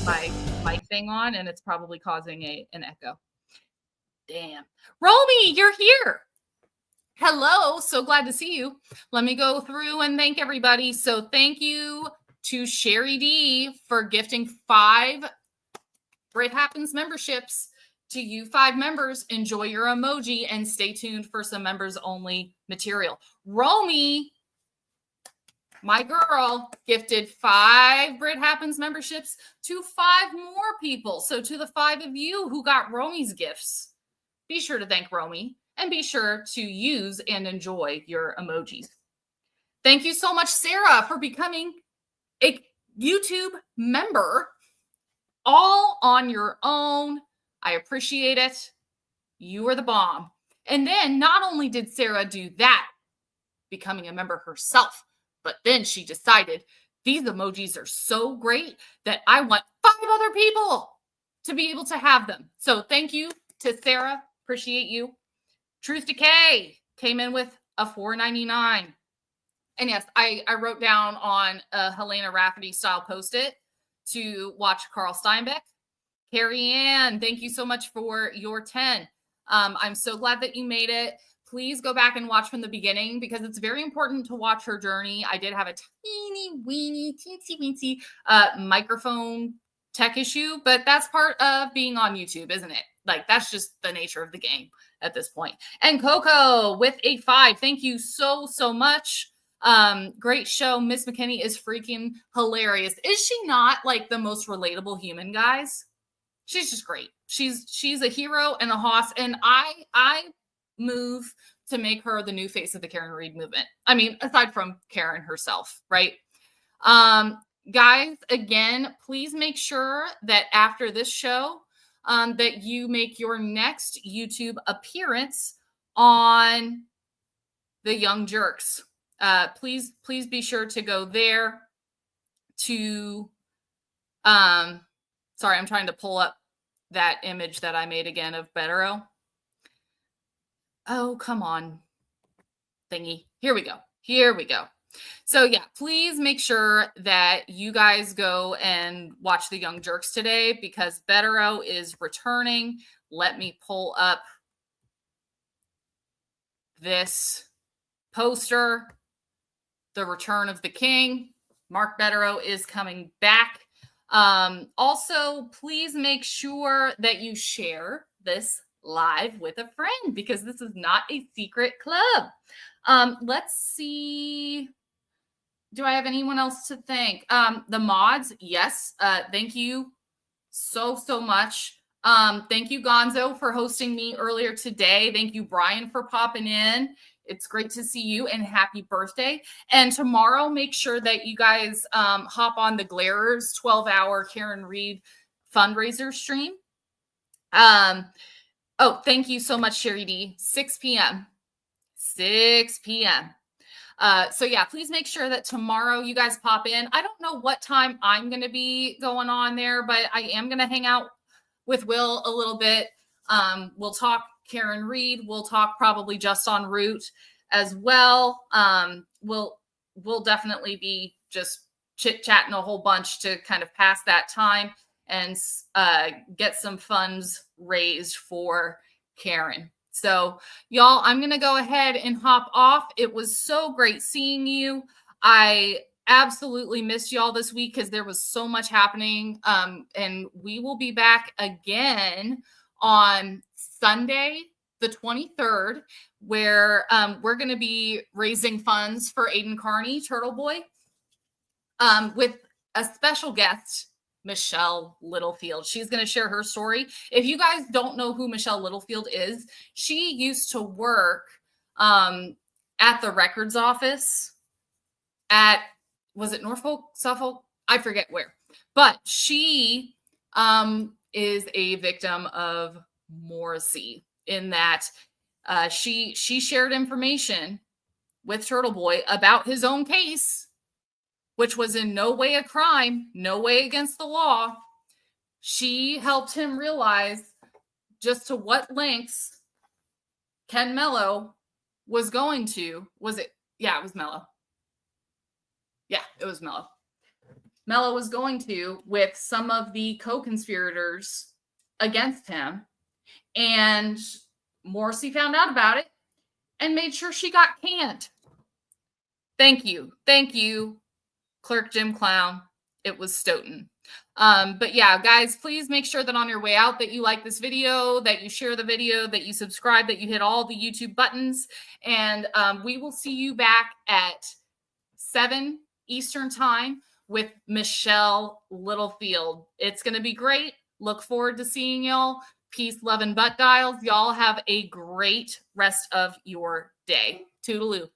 my mic thing on, and it's probably causing an echo. Damn. Romy, you're here. Hello, so glad to see you. Let me go through and thank everybody. So thank you to Sherry D for gifting 5 Brit Happens memberships to you 5 members. Enjoy your emoji and stay tuned for some members only material. Romy, my girl, gifted 5 Brit Happens memberships to 5 more people. So to the 5 of you who got Romy's gifts, be sure to thank Romy and be sure to use and enjoy your emojis. Thank you so much, Sarah, for becoming a YouTube member all on your own. I appreciate it. You are the bomb. And then not only did Sarah do that, becoming a member herself, but then she decided these emojis are so great that I want 5 other people to be able to have them. So thank you to Sarah. Appreciate you. Truth Decay came in with a $4.99. And yes, I wrote down on a Helena Rafferty style post-it to watch Carl Steinbeck. Carrie Ann, thank you so much for your 10. I'm so glad that you made it. Please go back and watch from the beginning because it's very important to watch her journey. I did have a teeny weeny, teensy weensy microphone tech issue, but that's part of being on YouTube, isn't it? Like, that's just the nature of the game at this point. And Coco with a 5. Thank you so much. Great show. Miss McKinney is freaking hilarious. Is she not like the most relatable human, guys? She's just great. She's a hero and a hoss, and I move to make her the new face of the Karen Reed movement. I mean, aside from Karen herself, right? Guys, again, please make sure that after this show, that you make your next YouTube appearance on the Young Jerks. Please be sure to go there to, sorry, I'm trying to pull up that image that I made again of Bederow. Oh, come on, thingy. Here we go. So yeah, please make sure that you guys go and watch the Young Jerks today because Bederow is returning. Let me pull up this poster. The Return of the King. Mark Bederow is coming back. Also, please make sure that you share this live with a friend because this is not a secret club. Let's see. Do I have anyone else to thank? The mods, yes. Thank you so much. Thank you, Gonzo, for hosting me earlier today. Thank you, Brian, for popping in. It's great to see you and happy birthday. And tomorrow, make sure that you guys hop on the Glarers 12-hour Karen Reed fundraiser stream. Oh, thank you so much, Sherry D. 6 p.m. 6 p.m. So yeah, please make sure that tomorrow you guys pop in. I don't know what time I'm going to be going on there, but I am going to hang out with Will a little bit. We'll talk Karen Reed. We'll talk probably just en route as well. We'll definitely be just chit-chatting a whole bunch to kind of pass that time and get some funds raised for Karen. So y'all, I'm going to go ahead and hop off. It was so great seeing you. I absolutely missed y'all this week because there was so much happening. And we will be back again on Sunday, the 23rd, where we're going to be raising funds for Aiden Carney, Turtle Boy, with a special guest, Michelle Littlefield. She's going to share her story. If you guys don't know who Michelle Littlefield is, she used to work at the records office at, was it Norfolk, Suffolk? I forget where. But she is a victim of Morrissey in that she shared information with Turtle Boy about his own case, which was in no way a crime, no way against the law. She helped him realize just to what lengths Ken Mello was going to. Was it? Yeah, it was Mello. Yeah, it was Mello. Mello was going to with some of the co-conspirators against him, and Morrissey found out about it and made sure she got canned. Thank you, Clerk Jim Clown. It was Stoughton. But yeah, guys, please make sure that on your way out that you like this video, that you share the video, that you subscribe, that you hit all the YouTube buttons, and we will see you back at 7 Eastern time with Michelle Littlefield. It's going to be great. Look forward to seeing y'all. Peace, love, and butt dials. Y'all have a great rest of your day. Toodaloo.